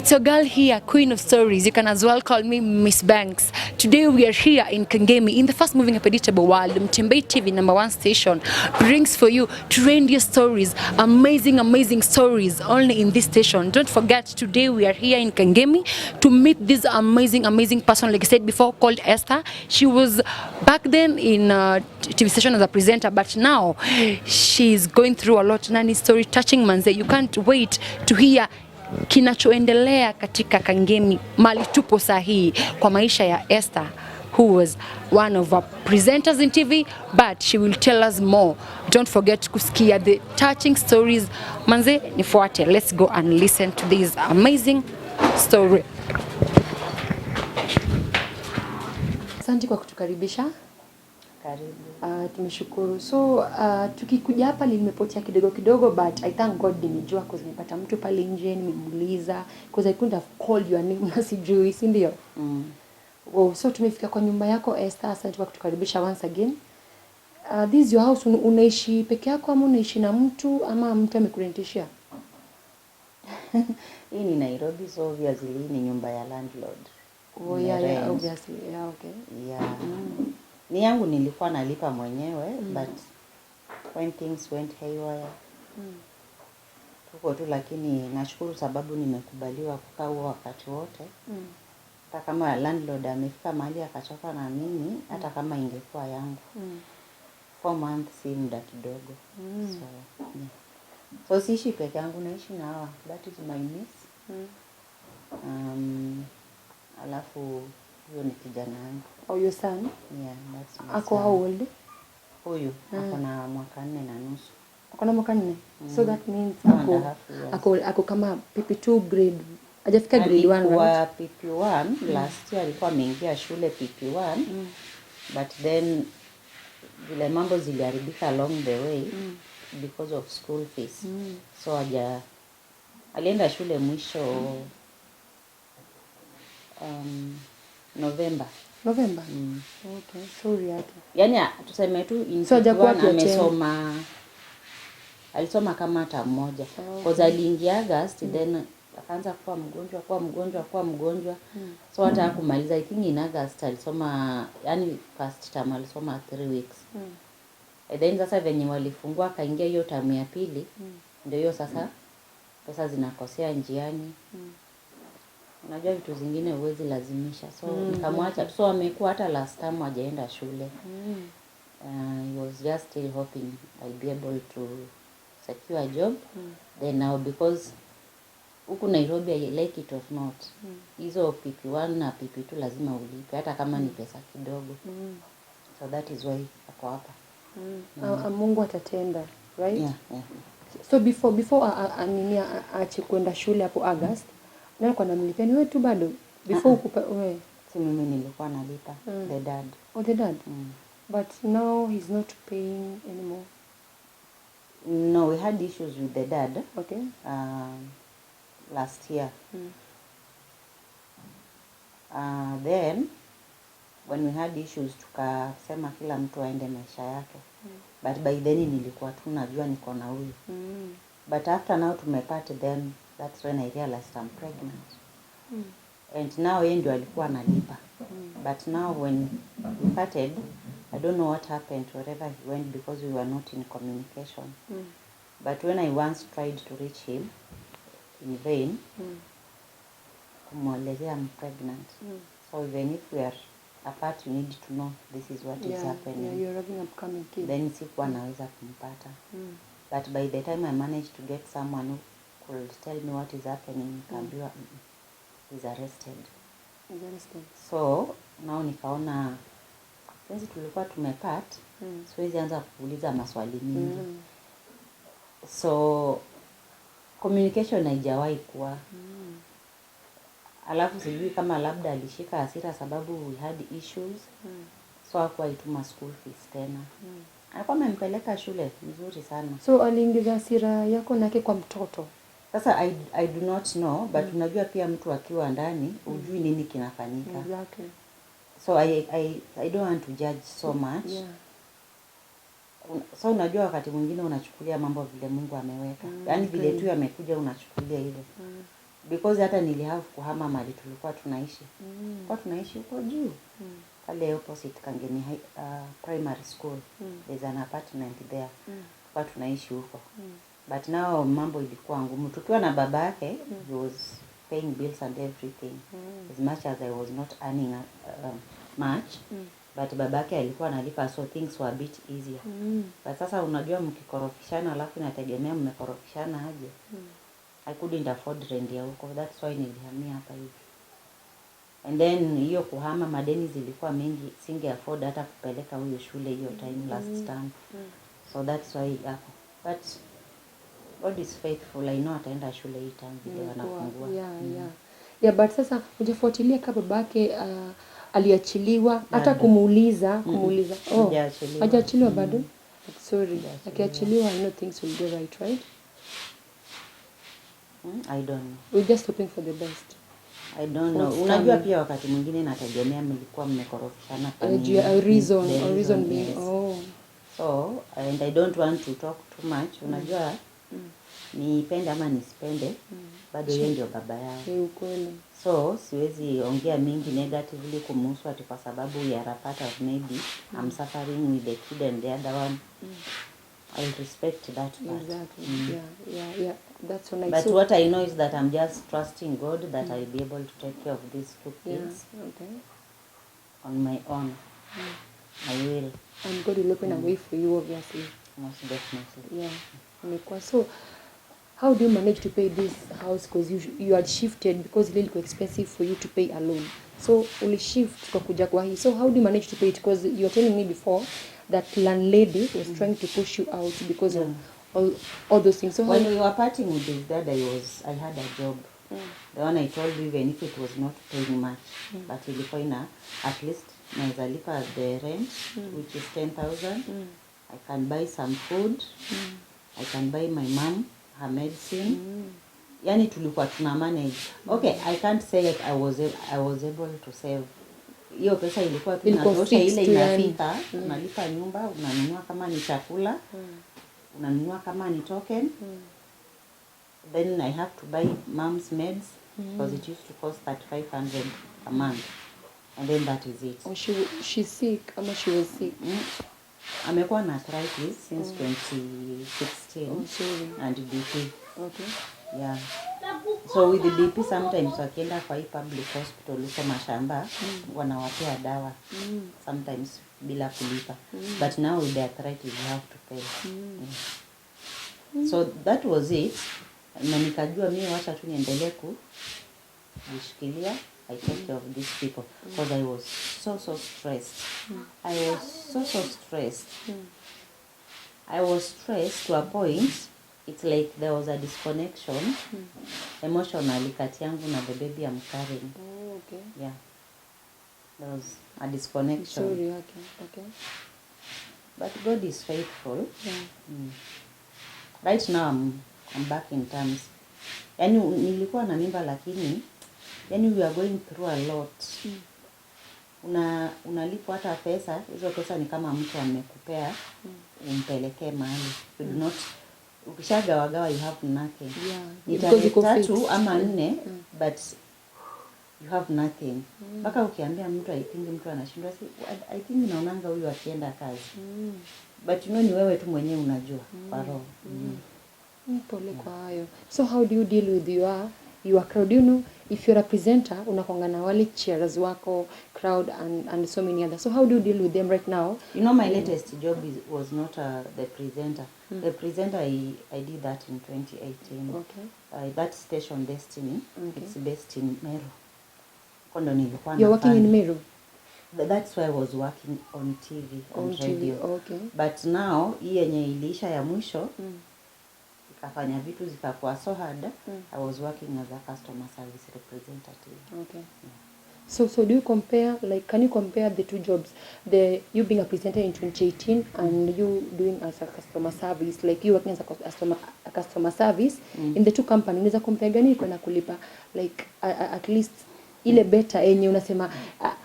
It's your girl here, Queen of Stories. You can as well call me Miss Banks. Today we are here in Kangemi, in the fast moving unpredictable world. Mutembei TV #1 station brings for you trendy stories, amazing stories only in this station. Don't forget, today we are here in Kangemi to meet this amazing person, like I said before, called Esther. She was back then in TV station as a presenter, but now she's going through a lot. Nani story touching manze. You can't wait to hear kinachoendelea katika Kangemi, mali tupo sahihi kwa maisha ya Esther, who was one of our presenters in TV, but she will tell us more. Don't forget kusikia the touching stories. Manze, nifuate. Let's go and listen to this amazing story. Asante kwa kutukaribisha. Karibu. Tumeshukuru. So tukikuja hapa limepotea kidogo, but I thank God nimejua cause nimepata mtu pale nje nimemuuliza cause I couldn't have called your name na sijui, si ndio? Wow, so tumefika kwa nyumba yako Esther. Asante kwa kutukaribisha once again. This is your house. Unaishi peke yako ama unaishi na mtu ama mtu amekurentishia? Hii ni Nairobi, so obviously ni nyumba ya landlord. Oh yeah, obviously. Yeah, okay. Yeah. Ni yangu nilikuwa nalipa mwenyewe, but when things went haywire, tuko tu, lakini nashukuru sababu nimekubaliwa kukaa huo wakati wote. Hata kama landlord amefika mahali akachoka na mimi, hata kama ingekuwa yangu. 4 months si muda kidogo. So siishi peke yangu, naishi na hawa. That is my niece. Alafu huyo ni kijana wangu. Oh, your son? Yeah, that's my Ako how old? Huyu ako na mwaka 4 na nusu. Ako na mwaka 4? So that means ako kama PP2 grade. Hajafika grade 1, right? Kwa PP1 last year alikuwa ameingia shule PP1. But then vile mambo ziliharibika along the way because of school fees. So alienda shule mwisho November. Okay, sorry yake. Yaani tuseme tu in so alisoma kama hata mmoja. Because aliingia August then akaanza kuwa mgonjwa. So hata hakumaliza. I think in August alisoma, yani first term alisoma 3 weeks. And then sasa venye walifungua akaingia hiyo term ya pili. Ndio hiyo sasa pesa zinakosea njiani. Unajua vitu zingine huwezi lazimisha. So nikamwacha. So amekuwa hata last time hajaenda shule. He was just still hoping I'll be able to secure a job. Then now because huku Nairobi like it or not, hizo PP1 na PP2 lazima ulipe hata kama ni pesa kidogo. So that is why ako hapa. Mungu atatenda, right? Yeah. So before aache kwenda shule hapo August, na kwa namlipia ni wewe tu bado before ukupa wewe? Si mimi nilikuwa nalipa the dad. Oh, the dad. But now he's not paying anymore. No, we had issues with the dad. Okay. Last year. Then when we had issues tukasema kila mtu aende maisha yake. But by then nilikuwa tu najua niko na huyu. But after now tumepata, then that's when I realized I'm pregnant. And now yeye ndio alikuwa analipa. But now when we parted, I don't know what happened, wherever he went, because we were not in communication. But when I once tried to reach him in vain, kumwelezea I'm pregnant. So even if we are apart, you need to know this is what is happening. Yeah, you're having a coming kid. Then sikuwa naweza kumpata. But by the time I managed to get someone who could tell me what is happening, nikaambiwa he's arrested. So now nikaona since tulikuwa tumepat, siwezi anza kuuliza maswali mingi. So communication haijawahi kuwa. Alafu sijui kama labda alishika hasira sababu we had issues. So hakuwa ituma school fees tena. Alikuwa amempeleka shule vizuri sana. So aliingiza hasira yako nake kwa mtoto? Sasa I do not know, but unajua pia mtu akiwa ndani hujui nini kinafanyika. Exactly. So I don't want to judge so much. So unajua wakati mwingine unachukulia mambo vile Mungu ameweka. Yaani vile tu amekuja unachukulia hivyo. because hata nilihave kuhama mali tulikuwa tunaishi. Kwa tunaishi huko juu. Pale opposite Kangemi primary school. There's an apartment there. Kwa tunaishi huko. But now mambo ilikuwa ngumu. Tukiwa na babake, he was paying bills and everything. As much as I was not earning much. But babake alikuwa analipa, so things were a bit easier. But sasa unajua mkikorofishana alafu inategemea mmekorofishana aje. I couldn't afford rent ya huko. That's why nilihamia hapa hivi. And then hiyo kuhama madeni zilikuwa mengi, singe afford hata kupeleka huyo shule hiyo time last term. So that's why hapo. But God is faithful. I know ataenda shule hii time vile wanafungua. Yeah, but sasa ujafuatilia kama babake aliachiliwa hata kumuuliza. Oh, hajaachiliwa bado. Sorry. Akiachiliwa, I know things will go right? I don't know. We're just hoping for the best. I don't know. Unajua pia wakati mwingine nategemea mlikuwa mmekorofishana kwa nini. A reason being. Yes. Oh. So, and I don't want to talk too much. Unajua nipende ama nisipende, bado yeye ndio baba yao. Ukweli. So, siwezi ongea mingi negatively kumhusu ati kwa sababu we are a part of maybe I'm suffering with the kid and the other one. I respect that part. Exactly. Yeah. That's what I But what I know is that I'm just trusting God that I'll be able to take care of these two kids on my own. I will. And God will open a way for you, obviously. Most definitely. Yeah. So, how do you manage to pay this house? Because you had shifted because it's a little expensive for you to pay alone. So, only shift kwa kuja kwa hii. So, how do you manage to pay it? Because you were telling me before that landlady was trying to push you out because of all those things. So when we were parting with his dad, I had a job. The one I told you, even if it was not paying much, but ilikuwa ina at least naweza lipa the rent, which is 10,000. I can buy some food. I can buy my mom her medicine. Yani tulikuwa tuna manage. Okay, I can't say that I was able to save. Hiyo pesa ilikuwa tunatosha ile inafika, unalipa nyumba, unanunua kama ni chakula, unanunua kama ni token. Then I have to buy mom's meds because it used to cost 3,500 a month. And then that is it. Oh, she's sick, ama she was sick. Amekuwa na arthritis since 2016. Oh, sorry. And BP. Okay. Yeah. So with the BP sometimes wakienda kwa hii public hospital huko mashamba wanawapea dawa sometimes bila kulipa. But now with the arthritis you have to pay. So that was it. Na nikajua mimi wacha tu niendelee kujishikilia. I take care of these people because I was so stressed. I was so stressed. I was stressed to a point. It's like there was a disconnection emotionally kati yangu na the baby I'm carrying. Oh, okay. Yeah. There was a disconnection. Sorry, okay. But God is faithful. Yeah. Right now I'm back in terms. Yani nilikuwa na mimba lakini yani we are going through a lot. Unalipwa hata pesa, hizo pesa ni kama mtu amekupea umpelekee mahali. You do not ukishagawa you have nothing. Because you 3 ama 4 but you have nothing. Baka ukiambia mtu I think mtu anashindwa I think naonanga huyu akienda kazi. But you know ni wewe tu mwenyewe unajua kwa roho. Pole kwa hayo. So how do you deal with your crowd? You know, if you're a presenter, unakuanga na wale cheers wako, crowd and so many others. So how do you deal with them right now? You know, my latest job was not the presenter. The presenter, I did that in 2018. Okay. That station Destiny, it's based in Meru. Kondo nilikuwa You're working in Meru? That's why I was working on TV, on radio. Okay. But now, hii yenye iliisha ya mwisho, ikafanya vitu zikakuwa so hard, I was working as a customer service representative. Okay. Yeah. So do you compare, like, can you compare the two jobs? You being a presenter in 2018 and you doing as a customer service, like you working as a customer service in the two companies, unaweza compare gani iko na kulipa, like, at least ile better yenye unasema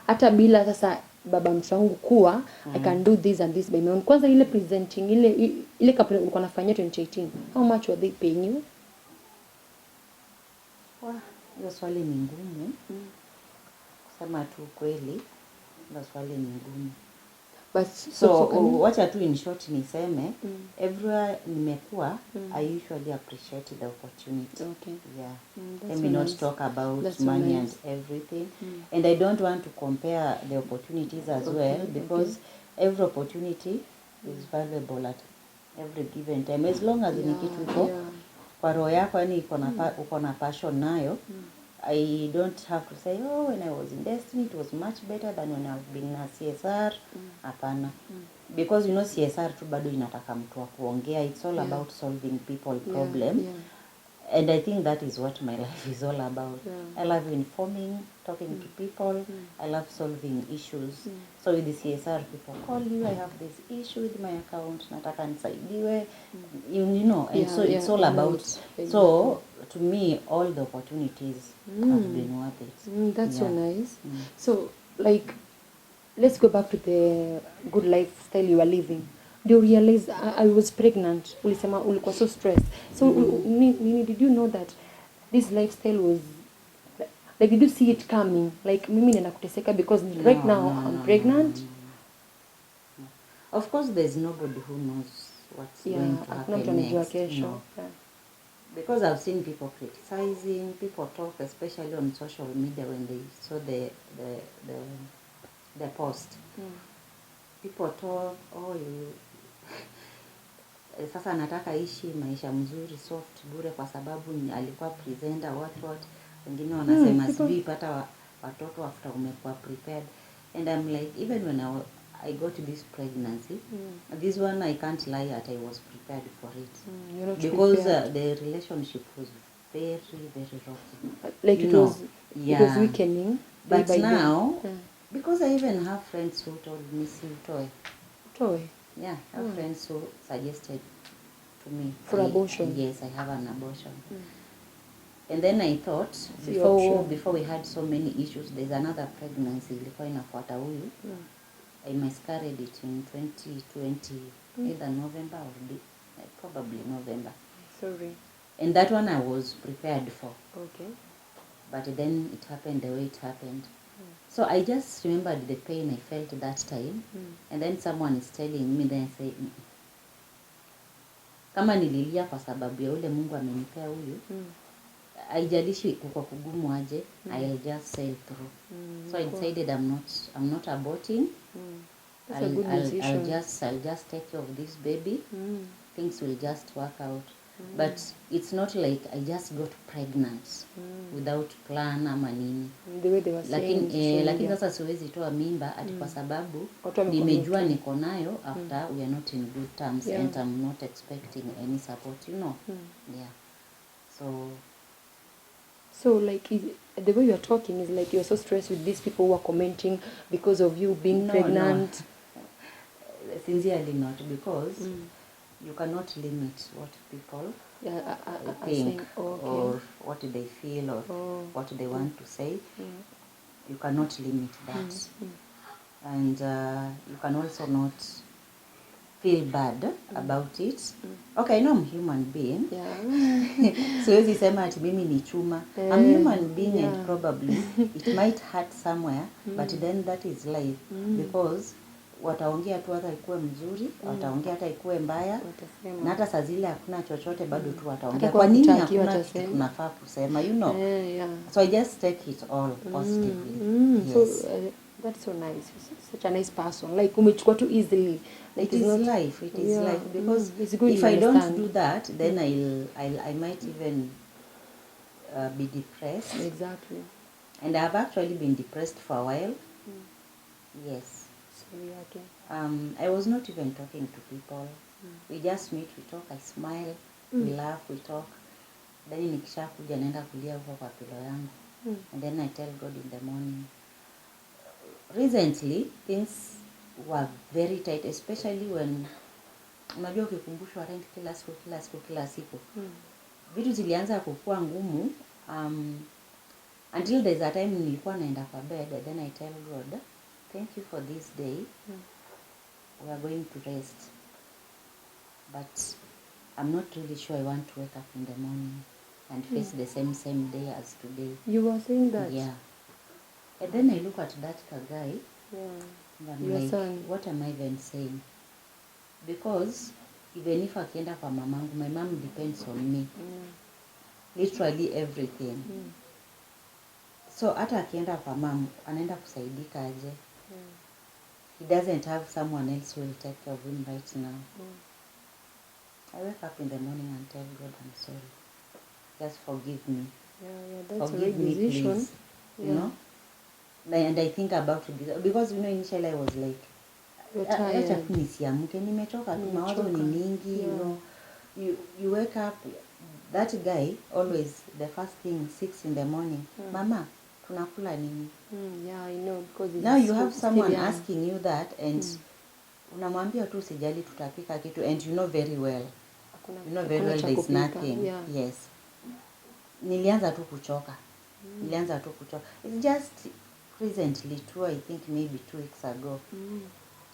hata bila sasa baba mtangu kuwa I can do this and this by my own. Kwanza ile presenting ile company ulikuwa unafanyia 2018, how much were they paying you? Hiyo swali ni ngumu. Kusema tu kweli, hiyo swali ni ngumu. But so wacha tu in short niseme, everywhere nimekuwa, I usually appreciate the opportunity. Okay. Yeah. Let me not talk about that's money so and everything. And I don't want to compare the opportunities as well, because every opportunity is valuable at every given time. As long as ni kitu iko kwa roho yako, yani uko na passion nayo, I don't have to say, oh, when I was in Destiny, it was much better than when I've been in CSR. Hapana. Because, CSR tu bado inataka mtu wa kuongea. It's all about solving people problem. And I think that is what my life is all about. I love informing, talking to people. I love solving issues. So with the CSR, people call you, I have this issue with my account, nataka nisaidiwe. And so it's all about. So to me, all the opportunities have been worth it. That's so nice. So, like, let's go back to the good lifestyle you were living. Do you realize I was pregnant? Ulisema ulikuwa so stressed. So, did you know that this lifestyle was, like, did you see it coming? Like, mimi nenda kuteseka because right now I'm pregnant. Of course, there's nobody who knows what's going to happen next. No. Because I've seen people criticizing, people talk, especially on social media when they saw the post. People talk, sasa nataka ishi maisha mzuri soft bure kwa sababu alikuwa presenter what. Wengine wanasema sijui pata watoto after umekuwa prepared. And I'm like, even when I got this pregnancy, this one I can't lie that I was prepared for it. Because the relationship was very, very rocky. Like it was weakening. But now, because I even have friends who told me, toy. Yeah, I have friends who suggested to me. For abortion? Yes, I have an abortion. And then I thought, before we had so many issues, there's another pregnancy, ilikuwa inafuata huyu. I miscarried it in 2020, either November or probably November. Sorry. And that one I was prepared for. Okay. But then it happened the way it happened. So I just remembered the pain I felt that time. And then someone is telling me, then I say, kama nililia kwa sababu ya ule Mungu amenipea huyu, haijalishi kuko kugumu aje, I'll just sail through. So I decided I'm not aborting. I'll just take care of this baby. Things will just work out. But it's not like I just got pregnant without plan ama nini. The way they were saying. Lakini sasa siwezi toa mimba ati kwa sababu nimejua niko nayo after we are not in good terms and I'm not expecting any support, Yeah. So like the way you are talking is like you're so stressed with these people who are commenting because of you being pregnant. No. Sincerely not, because you cannot limit what people think or what they feel or what they want to say. You cannot limit that. And you can also not feel bad about it. Okay, I know I'm a human being. Siwezi sema ati mimi ni chuma. I'm a human being and probably it might hurt somewhere, but then that is life. Because wataongea tu hata ikuwe mzuri, wataongea hata ikuwe mbaya, na hata saa zile hakuna chochote bado tu wataongea. Kwa nini hakuna kitu tunafaa kusema, So I just take it all positively. Yes. So that's so nice. Such a nice person. Like umechukua too easily. Like it is life. Because if I don't do that, then I might even be depressed. Exactly. And I've actually been depressed for a while. Yes. I was not even talking to people. We just meet, we talk, I smile, we laugh, we talk. Then nikisha kuja naenda kulia huko kwa pillow yangu. And then I tell God in the morning. Recently, things were very tight, especially when unajua ukikumbushwa rent kila siku. Vitu zilianza kukua ngumu. Until there's a time nilikuwa naenda kwa bed, and then I tell God, thank you for this day. We are going to rest. But I'm not really sure I want to wake up in the morning. and face the same day as today. You were saying that? Yeah. And then I look at that guy, Yeah. and I'm Your like, son. what am I even saying? Because even if akienda kwa mamangu, my mom depends on me. Literally everything. So hata akienda kwa mom, anaenda kusaidika aje. He doesn't have someone else who will take care of him right now. I wake up in the morning and tell God, I'm sorry. Just forgive me. Yeah, that's forgive a me, decision. please. You know? And I think about it because initially I was like, acha tu nisiamke, nimechoka tu, mawazo ni mingi, you know. You wake up, that guy always, the first thing, 6 in the morning, mama, tunakula nini? Yeah, I know, because now you have someone asking you that, and unamwambia tu sijali tutapika kitu, and you know very well there is nothing. Yes. Nilianza tu kuchoka. It's just recently too, I think maybe 2 weeks ago.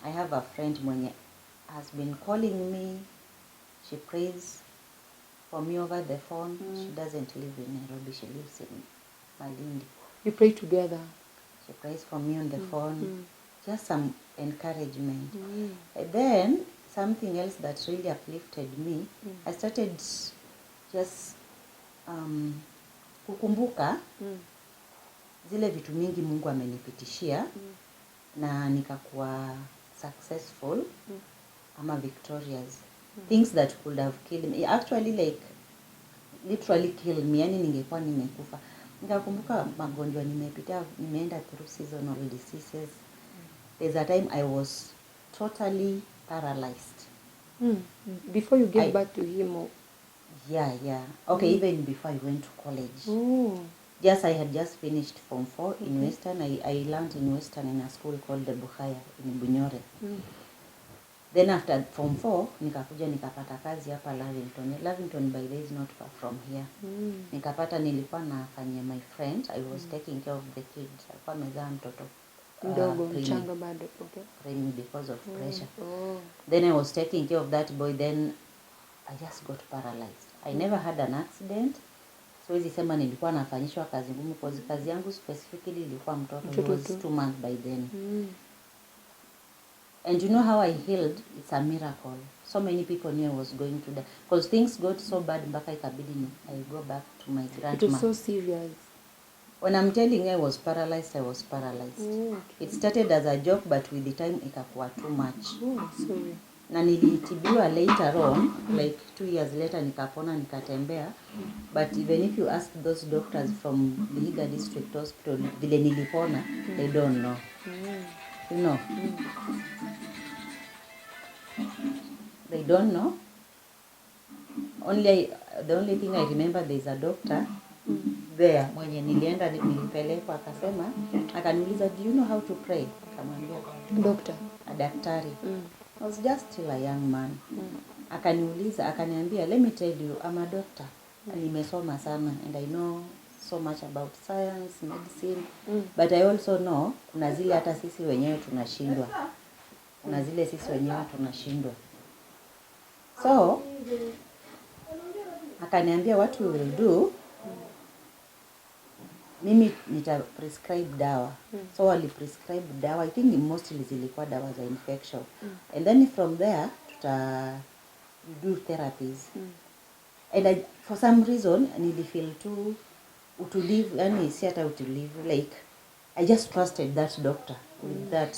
I have a friend mwenye has been calling me. She prays for me over the phone. She doesn't live in Nairobi. She lives in Malindi. You pray together? She prays for me on the phone. Just some encouragement. And then something else that really uplifted me, I started just kukumbuka zile vitu mingi Mungu amenipitishia na nikakuwa successful ama victorious. Things that could have killed me, actually like literally killed me, yani ningekuwa nimekufa. Nikakumbuka magonjwa nimepitia, nimeenda through seasonal diseases. There's a time I was totally paralyzed. Before you gave birth to him? Yeah. Okay, even before I went to college. Yes, I had just finished Form 4 in Western. I learned in Western in a school called the Buhaya in Bunyore. Then after Form 4, nikakuja nikapata kazi hapa Lavington. Lavington by the way is not far from here. Nikapata, nilikuwa nafanyia my friend. I was taking care of the kids. Alikuwa amezaa mtoto mdogo mchanga bado. Preemie because of pressure. Then I was taking care of that boy. Then I just got paralyzed. I never had an accident. So hizi sema nilikuwa nafanyishwa kazi ngumu because kazi yangu specifically ilikuwa mtoto. He was 2 months by then. And you know how I healed? It's a miracle. So many people knew I was going to die. Because things got so bad, mpaka ikabidi I go back to my grandma. It was so serious. When I'm telling you I was paralyzed, I was paralyzed. It started as a joke, but with the time ikakuwa too much. Sorry. Na nilitibiwa later on, like 2 years later, nikapona, nikatembea. But even if you ask those doctors from the Higa District Hospital, vile nilipona, they don't know. You know? They don't know. The only thing I remember, there's a doctor there mwenye nilienda nilipelekwa, akasema, akaniuliza, do you know how to pray? Akamwambia doctor, a daktari. I was just still a young man. Akaniuliza, akaniambia, let me tell you, I'm a doctor. Nimesoma sana and I know so much about science, medicine. But I also know kuna zile hata sisi wenyewe tunashindwa. Kuna zile sisi wenyewe tunashindwa. So akaniambia, what we will do, mimi nita prescribe dawa. So wali prescribe dawa. I think mostly zilikuwa dawa za infection. And then from there do therapies. And for some reason nilifeel too utulivu, yani si hata utulivu, like I just trusted that doctor with that.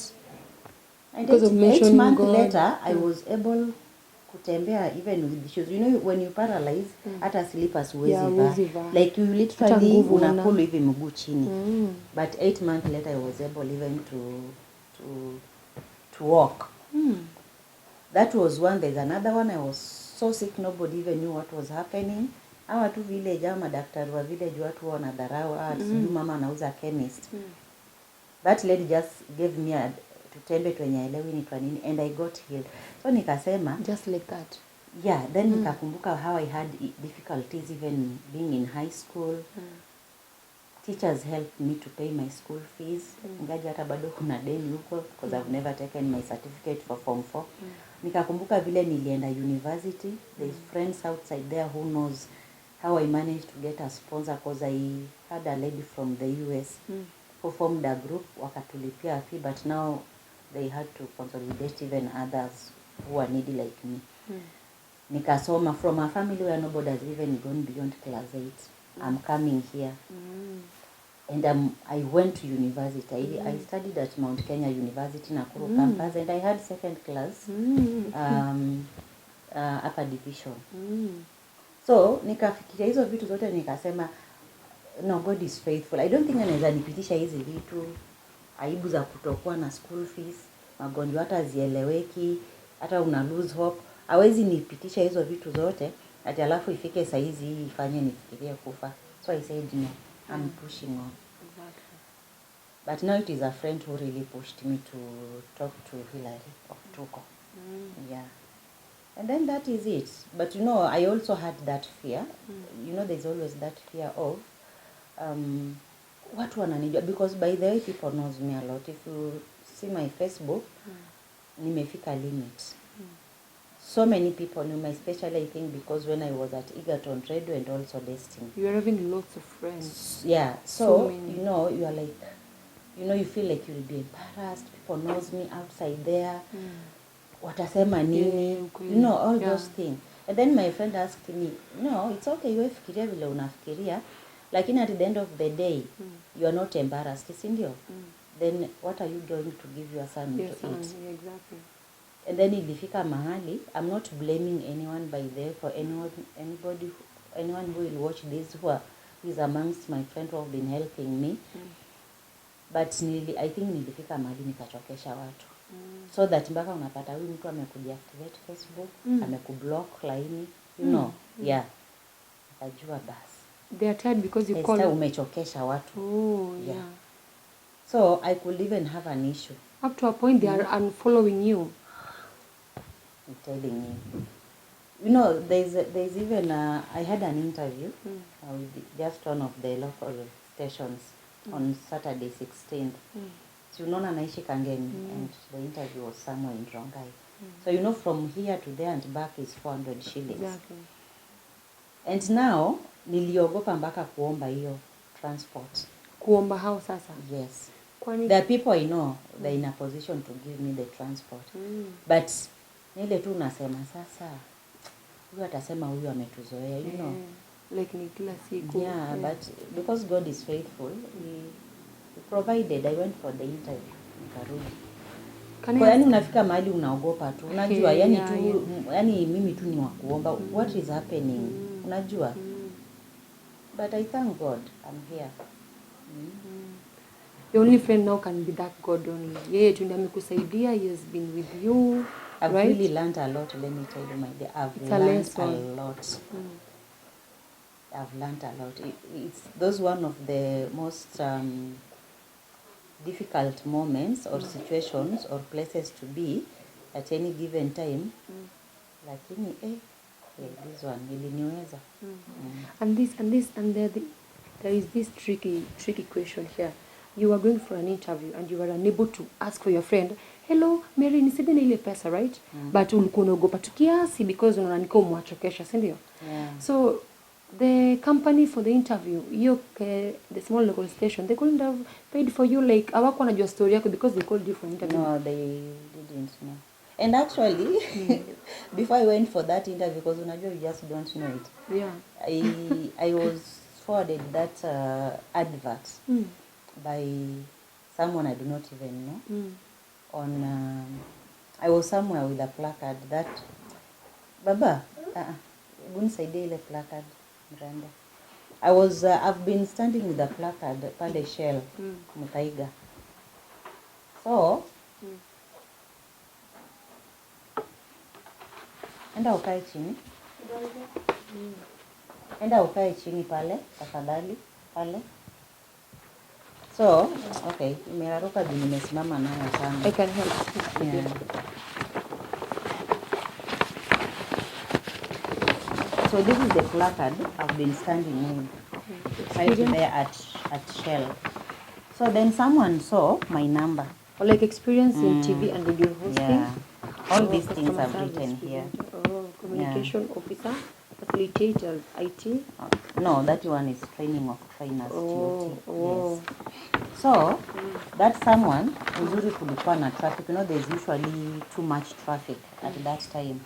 And 8 months later I was able kutembea even with shoes. You know when you paralyze, hata slippers huwezi vaa. Like you literally unakulu hivi mguu chini. But 8 months later I was able even to walk. That was one. There's another one. I was so sick, nobody even knew what was happening. Hawa tu village ama daktari wa village watu wanadharau, mama anauza chemist. That lady just gave me a tutembe twenye elewi ni kwa nini, and I got healed. So nikasema just like that. Yeah, then nikakumbuka how I had difficulties even being in high school. Teachers helped me to pay my school fees. Ngaja hata bado kuna deni huko because I've never taken my certificate for Form 4. Nikakumbuka vile nilienda university. There's friends outside there who knows how I managed to get a sponsor, because I had a lady from the US who formed a group, wakatulipia fee, but now they had to consolidate even others who are needy like me. Nikasoma from a family where nobody has even gone beyond class 8. I'm coming here. And I went to university. I studied at Mount Kenya University, Nakuru campus, and I had second class upper division. So, nikafikiria hizo vitu zote nikasema, no, God is faithful. I don't think anaweza nipitisha hizi vitu, aibu za kutokuwa na school fees, magonjwa hata hazieleweki, hata una lose hope. Hawezi nipitisha hizo vitu zote, ati alafu ifike saizi hii ifanye nifikirie kufa. So I said no, I'm pushing on. But now it is a friend who really pushed me to talk to Hillary of Tuko. Yeah. And then that is it. But you know, I also had that fear. You know, there's always that fear of what wananijua. Because by the way, people knows me a lot. If you see my Facebook, nimefika limit. So many people knew me, especially I think because when I was at Egerton Radio and also Destiny. You are having lots of friends. Yeah. So you know, you are like, you know, you feel like you'll be embarrassed. People knows me outside there. Watasema nini? You know, all those things. And then my friend asked me, no, it's okay, you fikiria vile unafikiria. Lakini at the end of the day, you are not embarrassed, si ndio? Then what are you going to give your son to eat? Yeah, exactly. And then ilifika mahali, I'm not blaming anyone by there for anyone who will watch this who is amongst my friends who have been helping me. But I think nilifika mahali nikachokesha watu. So that mpaka unapata huyu mtu amekudeactivate Facebook, amekublock line, you know, yeah. Akajua basi. They are tired because you call. Umechokesha watu. Oh, yeah. So I could even have an issue. Up to a point they are unfollowing you. I'm telling you. You know, there's even I had an interview with just one of the local stations on Saturday 16th. So you know, naishi Kangemi, and the interview was somewhere in Rongai. So you know, from here to there and back is 400 shillings. Exactly. And now niliogopa mpaka kuomba hiyo transport. Kuomba how sasa? Yes. Kwani There are people I know they're in a position to give me the transport. But nile tu nasema sasa huyu atasema huyu ametuzoea, you know. Like ni kila siku. Yeah, but because God is faithful, he provided. I went for the interview. Nikarudi. Kwa yani unafika mahali unaogopa tu. Unajua yani tu yani mimi tu ni wa kuomba. What is happening? Unajua. But I thank God I'm here. The only friend now can be that God only. Yeye tu ndiye amekusaidia, he has been with you. I've really learned a lot, let me tell you, my dear. I've learned a lot. I've learned a lot. It's those one of the most difficult moments or situations or places to be at any given time. Lakini this one iliniweza. And there is this tricky question here. You are going for an interview and you are unable to ask for your friend, hello Mary, nisaidie na ile pesa, right? But ulikuwa unaogopa tu kiasi because unaona niko mwachokesha, si ndio? So the company for the interview, the small local station, they couldn't have paid for you, like hawako wanajua story yako because they called you for interview. No, they didn't know. And actually, before I went for that interview, because unajua you just don't know it. Yeah. I was forwarded that advert by someone I do not even know. I was somewhere with a placard that Baba, unisaidie ile placard Mranda. I've been standing with a placard pale Shell Mutaiga. So enda ukae chini. Enda ukae chini pale tafadhali pale. So, okay, nimeraruka juu nimesimama nayo sana. I can help. Yeah. So this is the placard I've been standing with right there at Shell. So then someone saw my number. Or like experience in TV and radio hosting. Yeah. All these things I've written here. Communication officer, facilitator IT? No, that one is training of trainers, TOT. Oh. Yes. So, that someone, uzuri kulikuwa na traffic, there's usually too much traffic at that time.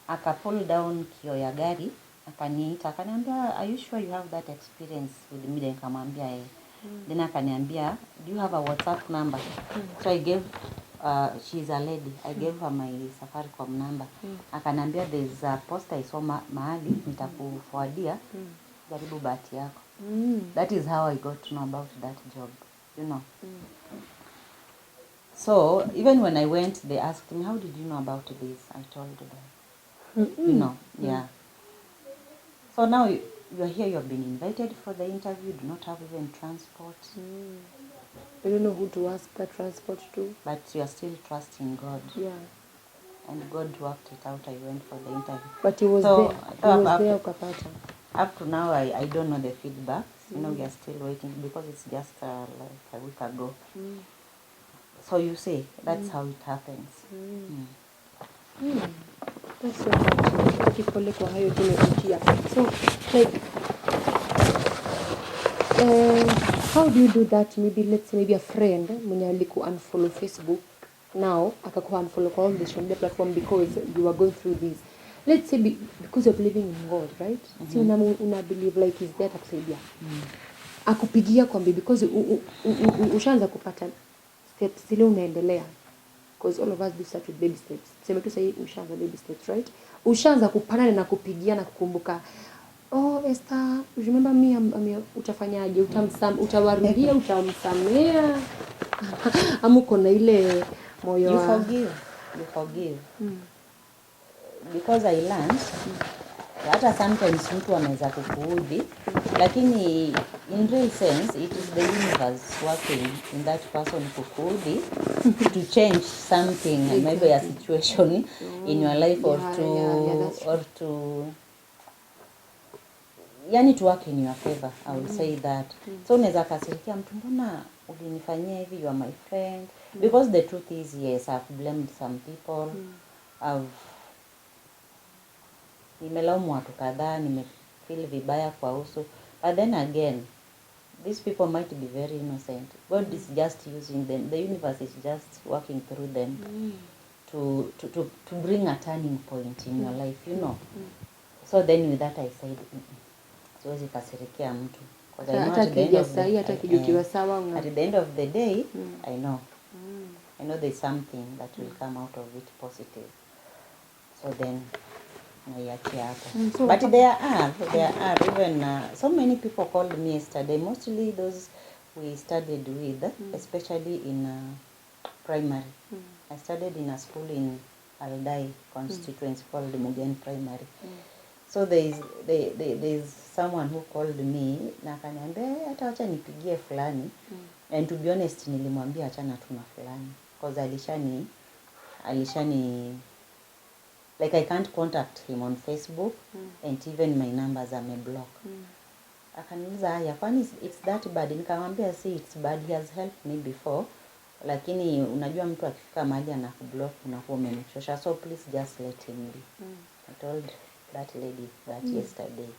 Aka pull down kioo ya gari, akaniita, akaniambia, are you sure you have that experience with me? Nikamwambia Then akaniambia, do you have a WhatsApp number? So I gave, she's a lady, I gave her my Safaricom number. Akaniambia, there's a post I saw mahali, nitakuforwardia, jaribu bahati yako. That is how I got to know about that job, So, even when I went, they asked me, how did you know about this? I told them. Yeah. So now you're here, you've been invited for the interview, do not have even transport. I don't know who to ask the transport to. But you're still trusting God. Yeah. And God worked it out. I went for the interview. But he was there, ukapata. Up to now, I don't know the feedback. We are still waiting because it's just like a week ago. So you see, that's how it happens. That's so much. Pole kwa hayo tumepitia. So, like, how do you do that? Maybe, let's say, a friend mwenye aliku unfollow Facebook now, akaku unfollow kwa all the social media platform because you are going through this. Let's say because you're believing in God, right? Si una believe like he's there takusaidia. Akupigia kwambi because ushaanza kupata steps zile unaendelea. Because all of us do start with baby steps. Sema tu sasa ushaanza baby steps, right? Ushaanza kupana na kupigia na kukumbuka. Oh, Esther, remember me, utafanyaje? Utawarudia, utamsamea. Amuko na ile moyo You forgive. Because I learned, hata sometimes mtu anaweza kukuudhi, lakini in real sense, it is the universe working in that person kukuudhi to change something, maybe a situation in your life or to yani to work in your favor, I will say that. So unaweza kasirikia mtu, mbona ulinifanyia hivi, you are my friend? Because the truth is, yes, I've blamed some people. Nimelaumu watu kadhaa, nimefeel vibaya kwa uso. But then again, these people might be very innocent. God is just using them. The universe is just working through them to bring a turning point in your life, So then with that I said, siwezi kasirikia mtu. Hata kijasai, hata kijutiwa sawa. At the end of the day, I know there's something that will come out of it positive. So then, but there are even so many people called me yesterday, mostly those we studied with, especially in primary. I studied in a school in Aldai constituency called Mugen Primary. So there's someone who called me na akaniambia hata acha nipigie fulani. And to be honest, nilimwambia achana tu na fulani because alishani like I can't contact him on Facebook and even my numbers are blocked. Akaniuliza haya, kwani it's that bad? Nikamwambia see, it's bad, he has helped me before, lakini unajua mtu akifika mahali anakublock unakuwa umemchosha, so please just let him be. I told that lady that yesterday.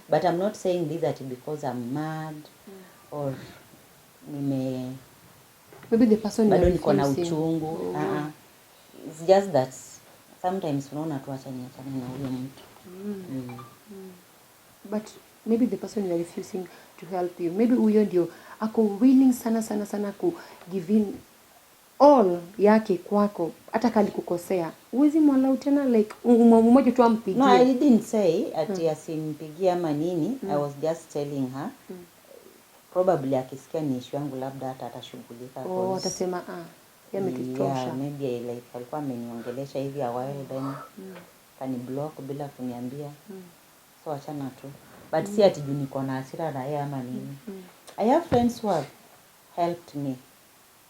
But I'm not saying this that because I'm mad or maybe the person bado niko na uchungu. It's just that sometimes unaona tu acha niachane na huyo mtu. But maybe the person you are refusing to help you, maybe huyo ndio ako willing sana ku give in all yake kwako, hata kali kukosea uwezi mwalau tena, like mmoja tu ampigie. No, I didn't say ati asimpigie ama nini. I was just telling her probably akisikia ni issue yangu labda hata atashughulika. Atasema yametutosha. Yeah, maybe like alikuwa ameniongelesha hivi a while then kani block bila kuniambia. So achana tu. But si ati juu niko na hasira na yeye ama nini. I have friends who have helped me.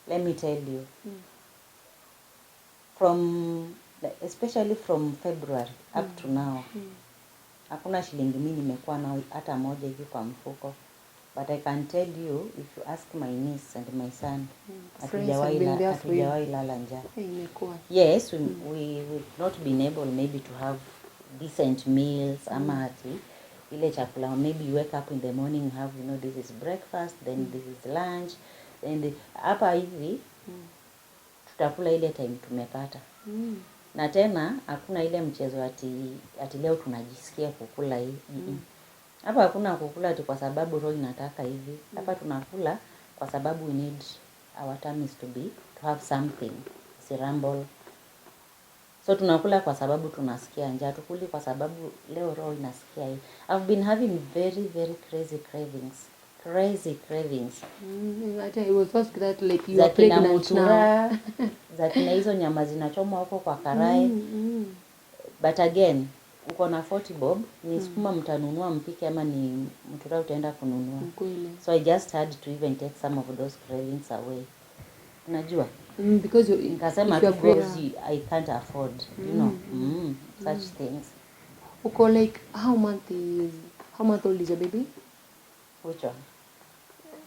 Let me tell you. Especially from February up to now. Hakuna shilingi mimi nimekuwa na hata moja hivi kwa mfuko. But I can tell you, if you ask my niece and my son, hatujawahi lala njaa. Yes, we've not been able maybe to have decent meals ama ati ile chakula, maybe you wake up in the morning, have, you know, this is breakfast, then this is lunch, then hapa hivi tutakula ile time tumepata. Na tena hakuna ile mchezo ati leo tunajisikia kukula hii. Hapa hakuna kukula ati kwa sababu roho inataka hivi. Hapa tunakula kwa sababu we need our tummies to have something, ramble. So tunakula kwa sababu tunasikia njaa, tukuli kwa sababu leo roho inasikia hii. I've been having very, very crazy cravings. I was asked that like you are pregnant now. Zakina hizo nyama zinachomwa huko kwa karai. But again, uko na 40 bob, ni sukuma mtanunua mpike ama ni mtura utaenda kununua. So I just had to even take some of those cravings away. Unajua? Because nikasema because I can't afford, you know, such things. Uko like how month old is your baby? Which one?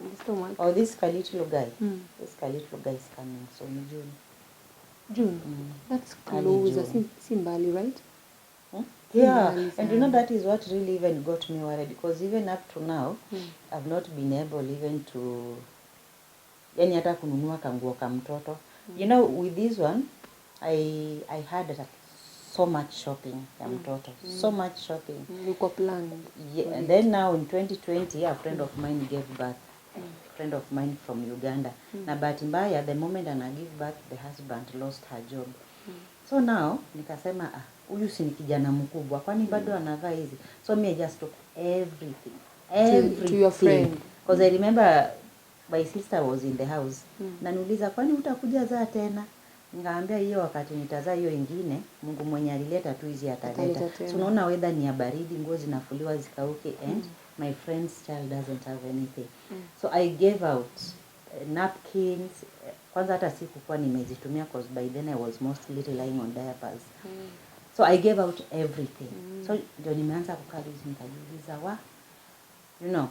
This one. Oh, this little guy. This little guy is coming so in June. That's close. Simbali, right? Yeah, and you know that is what really even got me worried, because even up to now I've not been able even to yani hata kununua kanguo ka mtoto. You know, with this one I had so much shopping ya mtoto. So much shopping. Uko planned. Yeah, and then now in 2020 a friend of mine gave birth. A friend of mine from Uganda. Na bahati mbaya the moment ana give birth the husband lost her job. So now nikasema huyu si ni kijana mkubwa kwani bado anavaa hizi. So me I just took everything to your friend, because I remember my sister was in the house. Na niuliza kwani utakuja zaa tena? Nikaambia hiyo wakati nitazaa hiyo ingine Mungu mwenye alileta tu hizi ataleta. So unaona weather ni ya baridi, nguo zinafuliwa zikauke and my friend's child doesn't have anything. So I gave out napkins. Kwanza hata sikuwa nimezitumia because by then I was mostly relying on diapers. So I gave out everything. So ndio nimeanza kukaa nikajiuliza you know.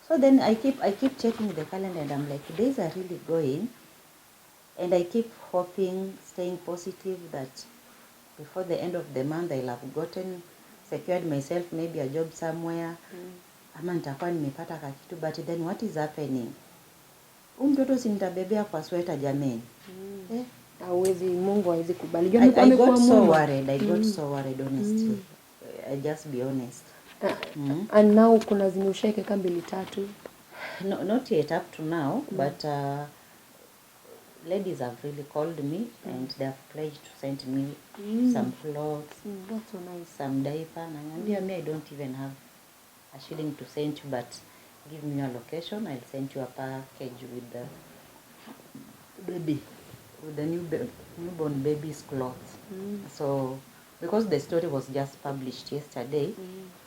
So then I keep checking the calendar and I'm like, days are really going, and I keep hoping, staying positive that before the end of the month I'll have secured myself maybe a job somewhere. Ama nitakuwa nimepata kakitu, but then what is happening? Mtoto si nitabebea kwa sweta jameni. Hawezi, Mungu hawezi kubali. I got so worried honestly. I just be honest. And now kuna zenye ushaikeka 2-3? No, not yet up to now, but ladies have really called me and they have pledged to send me some clothes, that's so nice, some diaper. And me, I don't even have a shilling to send you, but give me your location, I'll send you a package with the newborn baby's clothes. So because the story was just published yesterday,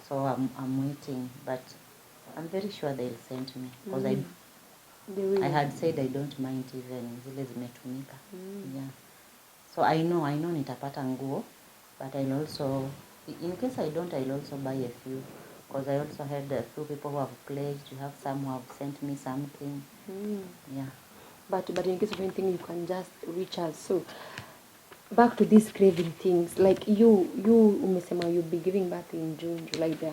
so I'm waiting, but I'm very sure they'll send me, because I had said I don't mind even zile zimetumika. Yeah. So I know nitapata nguo, but I'll also, in case I don't, I'll also buy a few, because I also had a few people who have pledged. You have some who have sent me something. Yeah. But in case of anything, you can just reach us. So back to these craving things, like you umesema you'll be giving birth in June, July there.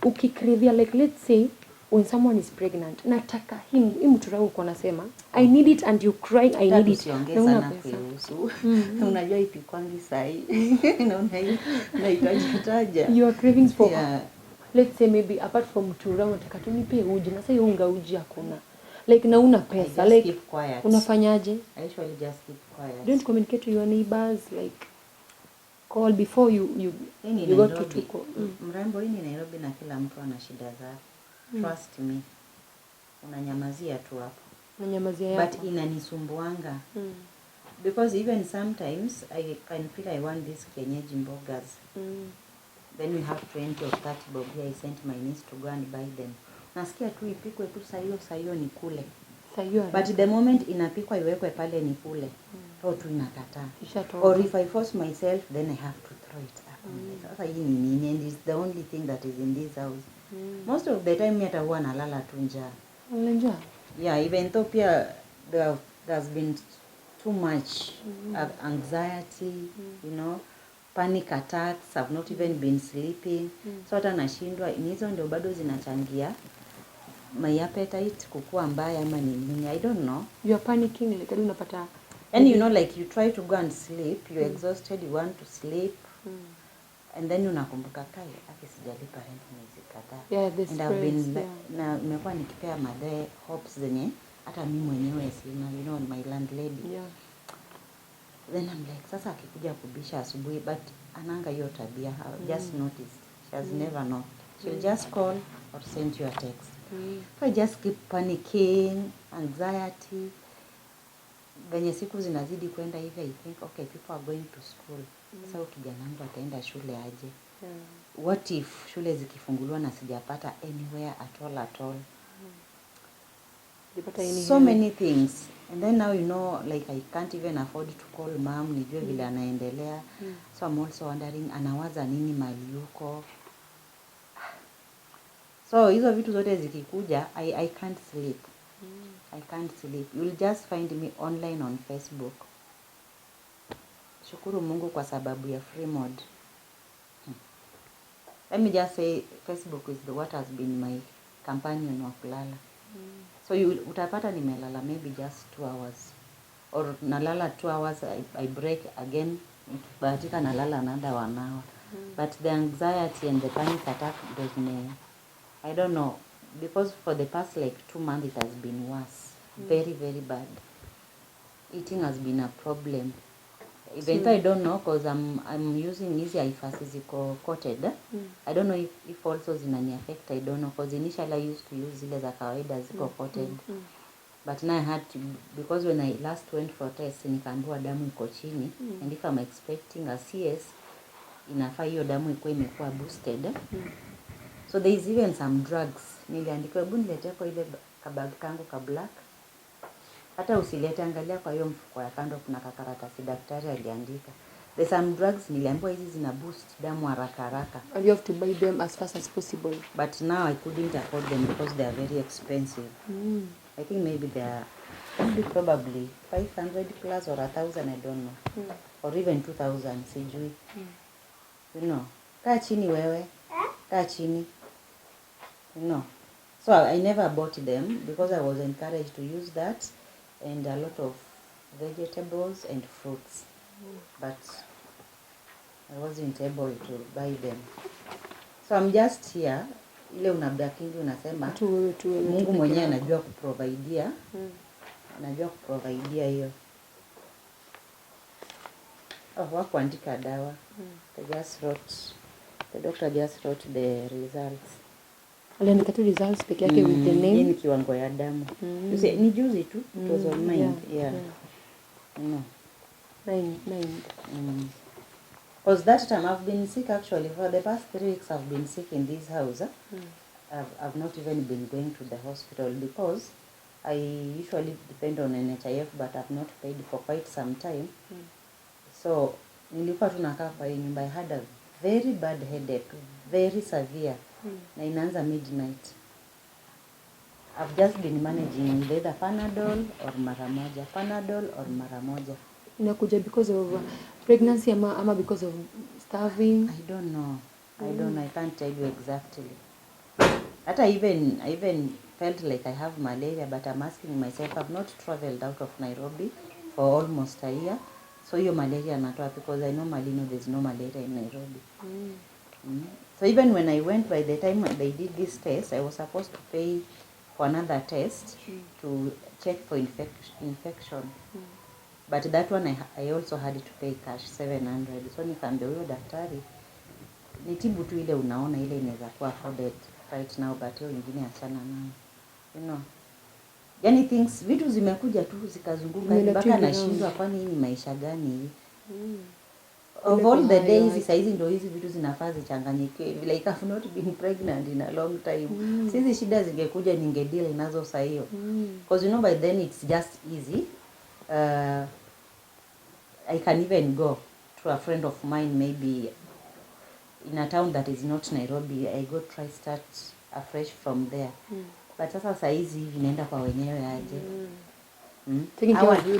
Ukikravia, like let's say when someone is pregnant, nataka mtura uko nasema I need it, and you crying I need it. Na kuhusu. Unajua ipikwangi sai. Unaitaja. Your cravings for, let's say maybe apart from mtura unataka tu nipe uji, na sasa unga uji hakuna. Like na una pesa, like unafanyaje? I usually just keep quiet. Don't communicate to your neighbors, like call before you go to tuko. Mrembo hii ni Nairobi na kila mtu ana shida zake. Trust me. Unanyamazia tu hapo. Unanyamazia hapo. But inanisumbuanga. Because even sometimes I can feel I want this kienyeji mbogas. Then we have 20 or 30 bob here. I sent my niece to go and buy them. Nasikia tu ipikwe tu saa hiyo ni kule. But the moment inapikwa iwekwe pale ni kule. Roho tu inakataa. Or if I force myself, then I have to throw it up. Sasa hii ni nini? And it's the only thing that is in this house. Most of the time hata huwa nalala tu njaa. Njaa? Yeah, even though pia there's been too much anxiety, you know. panic attacks, I've not even been sleeping. So hata nashindwa, hizo ndio bado zinachangia my appetite kukua mbaya ama nini, I don't know. You are panicking like unapata, and you know, like you try to go and sleep, you're exhausted, you want to sleep, and then unakumbuka kai sijalipa rent mwezi kadhaa. Yeah, the and I've been yeah. na nimekuwa nikipea madhe hopes zenye hata mimi mwenyewe sina, you know, my landlady. Yeah. Then I'm like, sasa akikuja kubisha asubuhi, but ananga hiyo tabia. Just noticed she has never knocked. She'll just call or send you a text. So I just keep panicking, anxiety. Venye siku zinazidi kwenda hivi, I think okay, people are going to school. Sasa kijana wangu ataenda shule aje? What if shule zikifunguliwa na sijapata anywhere at all? So many things. And then now, you know, like I can't even afford to call mom, nijue vile anaendelea. So I'm also wondering, anawaza nini mali yuko? So hizo vitu zote zikikuja, I can't sleep. I can't sleep. You'll just find me online on Facebook. Shukuru Mungu kwa sababu ya free mode. Let me just say, Facebook is what has been my companion wa kulala. So utapata nimelala maybe just 2 hours. Or nalala 2 hours, I break again, bahatika nalala another 1 hour. But the anxiety and the panic attack does me. I don't know, because for the past like 2 months it has been worse. Very, very bad. Eating has been a problem. Even if I don't know, because I'm using easy ifasi ziko coated. I don't know if also zinani affect, I don't know, because initially I used to use zile za kawaida ziko coated. But now I had to, because when I last went for test, nikaambiwa damu iko chini, and if I'm expecting a CS, inafaa hiyo damu ikuwe imekuwa boosted. So there is even some drugs. Niliandikiwa hebu niletee kwa ile kabag kangu ka black. Hata usilete, angalia kwa hiyo mfuko ya kando kuna kakaratasi daktari aliandika. There's some drugs niliambiwa hizi zina boost damu haraka haraka. And you have to buy them as fast as possible. But now I couldn't afford them because they are very expensive. I think maybe they are probably 500 plus or 1,000, I don't know. Or even 2,000, sijui. You know, kaa chini wewe. Kaa chini. You know. So I never bought them because I was encouraged to use that and a lot of vegetables and fruits. But I wasn't able to buy them. So I'm just here. Ile unabdakingi unasema Mungu mwenyewe anajua kuprovidea. Anajua kuprovidea hiyo. Hawakuandika dawa. The doctor just wrote the results. Aliandika tu results peke yake with the name. Ni kiwango ya damu. You see, ni juzi tu. It was on mind. Yeah. No. Nine. Because that time I've been sick actually. For the past 3 weeks I've been sick in this house. I've not even been going to the hospital because I usually depend on NHIF, but I've not paid for quite some time. So nilikuwa tunakaa kwa hii nyumba. I had a very bad headache, very severe. Na inaanza midnight. I've just been managing either Panadol or mara moja. Inakuja because of pregnancy ama because of starving? I don't know. I can't tell you exactly. I even felt like I have malaria, but I'm asking myself, I've not traveled out of Nairobi for almost a year. So your malaria natoa, because I normally know there's no malaria in Nairobi. So even when I went, by the time they did this test, I was supposed to pay for another test to check for infection. But that one I also had to pay cash 700. So nikaambia huyo daktari, nitibu tu ile unaona ile inaweza kuwa afforded right now, but hiyo nyingine achana nayo. You know. Yani things, vitu zimekuja tu zikazunguka mpaka nashindwa kwani hii ni maisha gani? Of all the days, saizi ndo hizi vitu zinafaa zichanganyike. Like I've not been pregnant in a long time. Hizi shida zingekuja ningedeal nazo saa hiyo. Because you know by then it's just easy. I can even go to a friend of mine maybe in a town that is not Nairobi. I go try start afresh from there. But sasa saa hizi inaenda kwa wenyewe aje.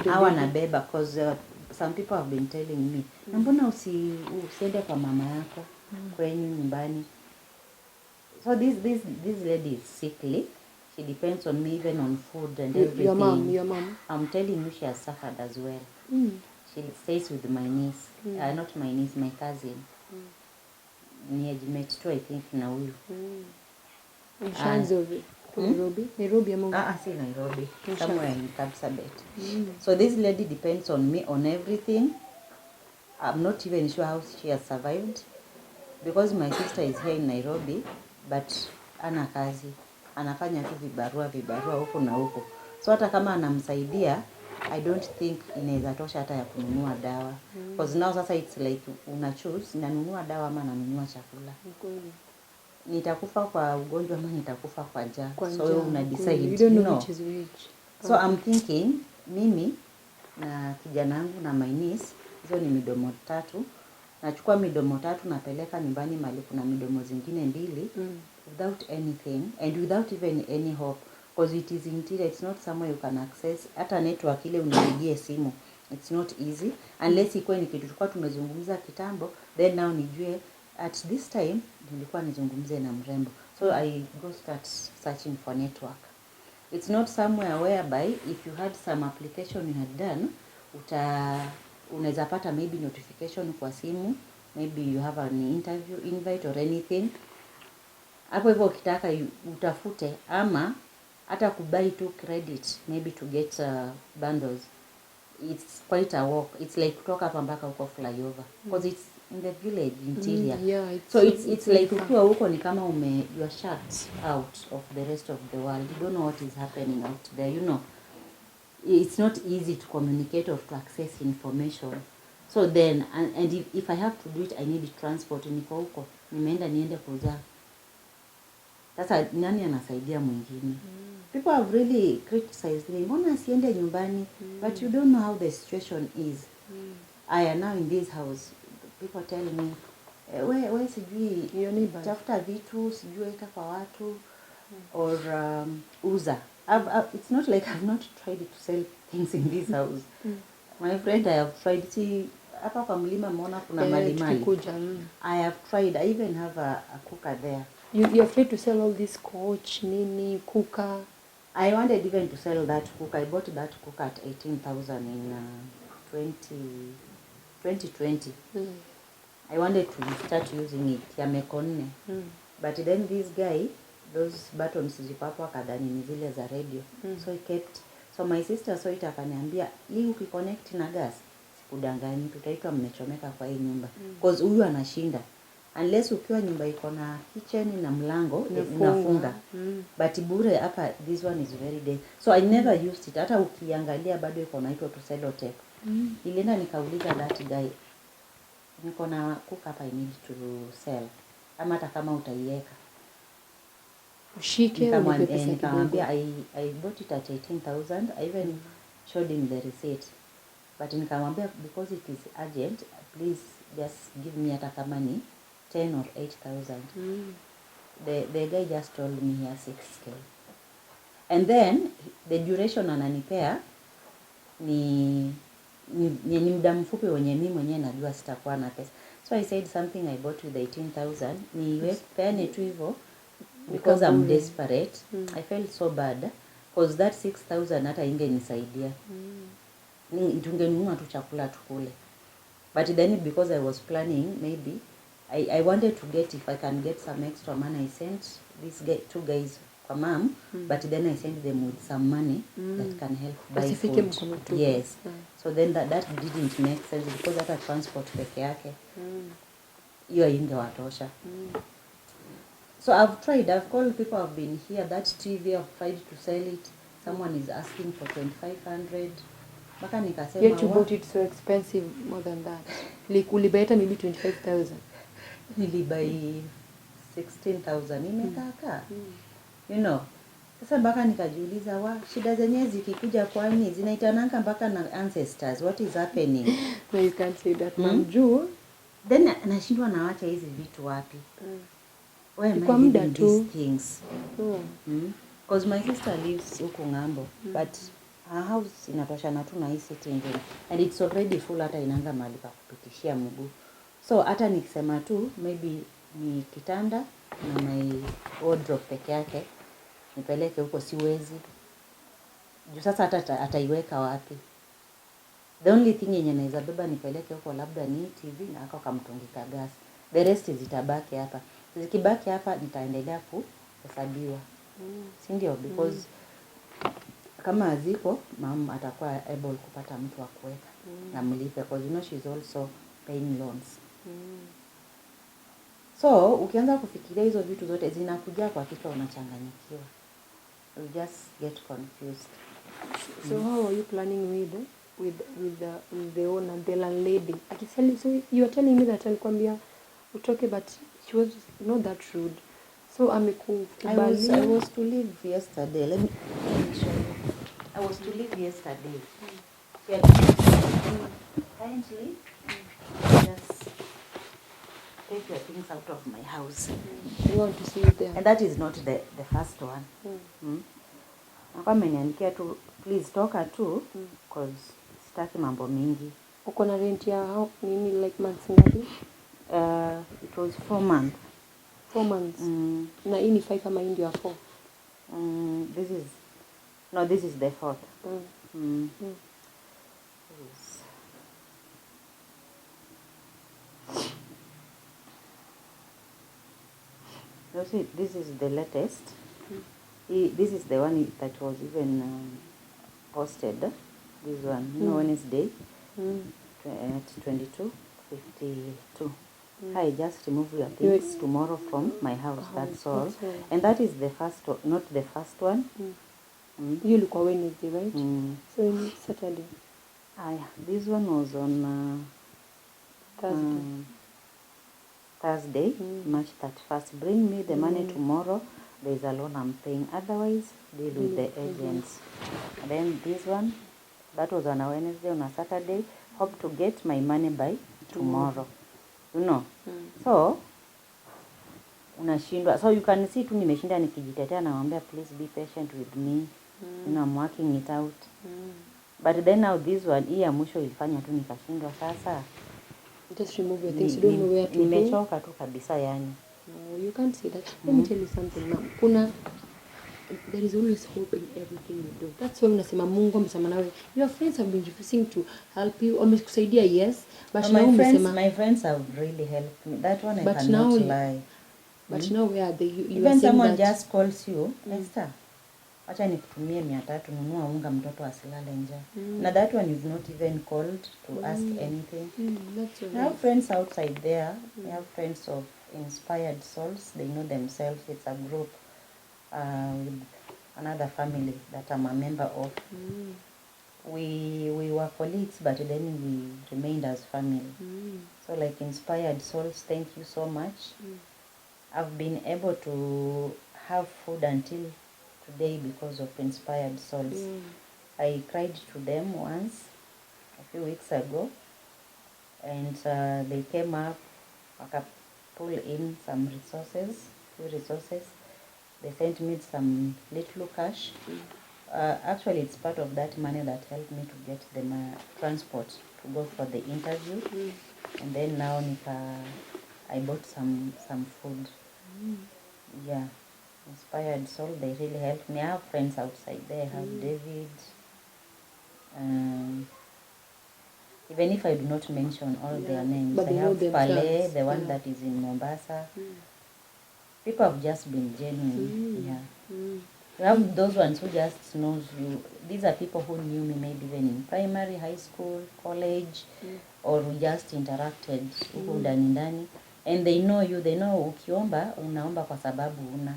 Hawa nabeba because some people have been telling me, na mbona usiende kwa mama yako kwenyu nyumbani. So this lady is sickly. She depends on me even on food and everything. Your mom. I'm telling you, she has suffered as well. She stays with my niece. Not my niece, my cousin. Ni age mate too, I think, na huyu. Nairobi ama? Si Nairobi. Somewhere in Kapsabet. So this lady depends on me on everything. I'm not even sure how she has survived. Because my sister is here in Nairobi, but ana kazi. Anafanya tu vibarua huko na huko. So hata kama anamsaidia, I don't think inaweza tosha hata ya kununua dawa. Because now sasa it's like una choose, nanunua dawa ama nanunua chakula. Nitakufa kwa ugonjwa ama nitakufa kwa njaa. So una decide, you don't know which is which. So I'm thinking, mimi na kijana wangu na my niece, hizo ni midomo 3. Nachukua midomo 3 napeleka nyumbani mahali kuna midomo zingine 2 without anything and without even any hope, because it is interior, it's not somewhere you can access. Hata network ile unipigie simu, it's not easy unless ikuwe ni kitu tulikuwa tumezungumza kitambo, then now nijue at this time nilikuwa nizungumze na mrembo. So I go start searching for network. It's not somewhere whereby if you had some application you had done, unaweza pata maybe notification kwa simu, maybe you have an interview invite or anything. Hapo hivyo ukitaka utafute, ama hata kubuy tu credit maybe to get bundles. It's quite a walk. It's like kutoka hapa mpaka huko flyover, because it's in the village interior. So it's like ukiwa huko ni kama you are shut out of the rest of the world. You don't know what is happening out there, you know. It's not easy to communicate or to access information. So then, and if I have to do it, I need transport. Niko huko, niende kuzaa. Sasa nani anasaidia mwingine? People have really criticized me. Mbona siende nyumbani? But you don't know how the situation is. I am now in this house. People tell me, we sijui tafuta vitu, sijui eka kwa watu, or uza. It's not like I've not tried to sell things in this house. My friend, I have tried. See, hapa kwa mlima mona kuna malimali. I have tried. I even have a cooker there. You're afraid to sell all this coach, nini, cooker? I wanted even to sell that cooker. I bought that cooker at 18,000 in 2020. I wanted to start using it. Yamekonne. But then this guy, those buttons ziko hapo akadhani ni zile za radio. So he kept. So my sister saw it akaniambia, hii ukiconnect na gas, sikudanganyi, tutaitwa mmechomeka kwa hii nyumba. Because huyu anashinda. Unless ukiwa nyumba iko na kitchen na mlango unafunga. But bure hapa, this one is very dead. So I never used it. Hata ukiangalia bado iko naitwa to sellotape. Nilienda nikauliza that guy, niko na cook hapa I need to sell. Ama hata kama utaiweka. Ushike nikamwambia I bought it at 18,000. I even showed him the receipt. But nikamwambia because it is urgent, please just give me hata kama ni 10 or 8,000. The guy just told me he has 6K. And then the duration ananipea ni muda mfupi wenye mimi mwenyewe najua sitakuwa na pesa. So I said something I bought with 18,000 ni peane tu hivyo because I'm desperate. I felt so bad because that 6,000 hata ingenisaidia. Tungenunua tu chakula tukule. But then because I was planning, maybe I wanted to get, if I can get some extra money, I sent these 2 guys kwa mom, but then I sent them with some money that can help buy food. Yes. So then that didn't make sense because hata transport peke yake. Hiyo ingewatosha. So I've tried, I've called people, I've been here, that TV, I've tried to sell it. Someone is asking for 2,500. Baka nikasema, yet you bought it so expensive more than that. Like ulibeta maybe 25,000. Nilibai 16,000 imekaka. You know. Sasa baka nikajiuliza shida zenyewe zikikuja kwani zinaitananga mpaka na ancestors. What is happening? No, you can't say that, Mamju. Then nashindwa naacha hizi vitu wapi? Why am I doing these things? Because my sister lives huko ngambo, but house inatoshana tu na hii sitting room and it's already full, hata inaanza mahali pa kupitishia mguu. So hata nikisema tu maybe ni kitanda na my wardrobe peke yake nipeleke huko siwezi. Juu sasa hata ataiweka wapi? The only thing yenye naweza beba nipeleke huko labda ni TV na ako kamtungi ka gas. The rest zitabaki hapa. Zikibaki hapa nitaendelea kuhesabiwa. Si ndio? Because kama haziko mama atakuwa able kupata mtu wa kuweka na mlipe, because you know she's also paying loans. So ukianza kufikiria hizo vitu zote zinakuja kwa kichwa, unachanganyikiwa. You just get confused. So how are you planning with the owner, the landlady? Akisema, so you are telling me that alikwambia utoke, but she was not that rude. So amekubali. I was to leave yesterday. Let me show you. I was to leave yesterday. Kindly just take your things out of my house. You want to see you there. And that is not the first one. Nakuwa ameniandikia tu, please toka tu, because sitaki mambo mingi. Uko na rent ya how many like months ngapi? It was 4 months. 4 months. Na hii ni 5 kama hii ndio ya 4. This is the 4th. Yes. You see, this is the latest. This is the one that was even posted. This one, Wednesday, at 22:52. I just remove your things tomorrow from my house. That's all. And that is the first one, not the first one. You look on Wednesday, right? So in Saturday. This one was on Thursday, March 31st. Bring me the money tomorrow. There is a loan I'm paying. Otherwise, deal with the agents. And then this one, that was on a Wednesday. On a Saturday, hope to get my money by tomorrow. You know? So, unashindwa. So you can see tu nimeshinda nikijitetea na mwambia please be patient with me. You know, I'm working it out. But then now this one, hii ya mwisho ilifanya tu nikashindwa sasa. Just remove your things. You don't know where to go. Nimechoka tu kabisa yani. No, you can't say that. Let me tell you something now. There is always hope in everything you do. That's why unasema Mungu amesema nawe. Your friends have been refusing to help you. Wamekusaidia, yes. But now my friends have really helped me. That one I cannot lie. But now where are they? You even someone just calls you, Esther, acha nikutumie 300 nunua unga mtoto asilale njaa. Na that one is not even called to ask anything. That's right. I have friends outside there. I have friends of inspired souls. They know themselves. It's a group with another family that I'm a member of. We were colleagues, but then we remained as family. So like inspired souls, thank you so much. I've been able to have food until today because of inspired souls. I cried to them once a few weeks ago, and they came up, pull in some few resources. They sent me some little cash. Actually, it's part of that money that helped me to get the transport to go for the interview. And then now I bought some food. Yeah, inspired soul, they really helped me. I have friends outside there. I have David. Even if I do not mention all their names, but I have Pale, the one that is in Mombasa. People have just been genuine. Yeah. You have those ones who just knows you. These are people who knew me maybe even in primary, high school, college, or we just interacted huko ndani. And they know you, they know ukiomba, unaomba kwa sababu una.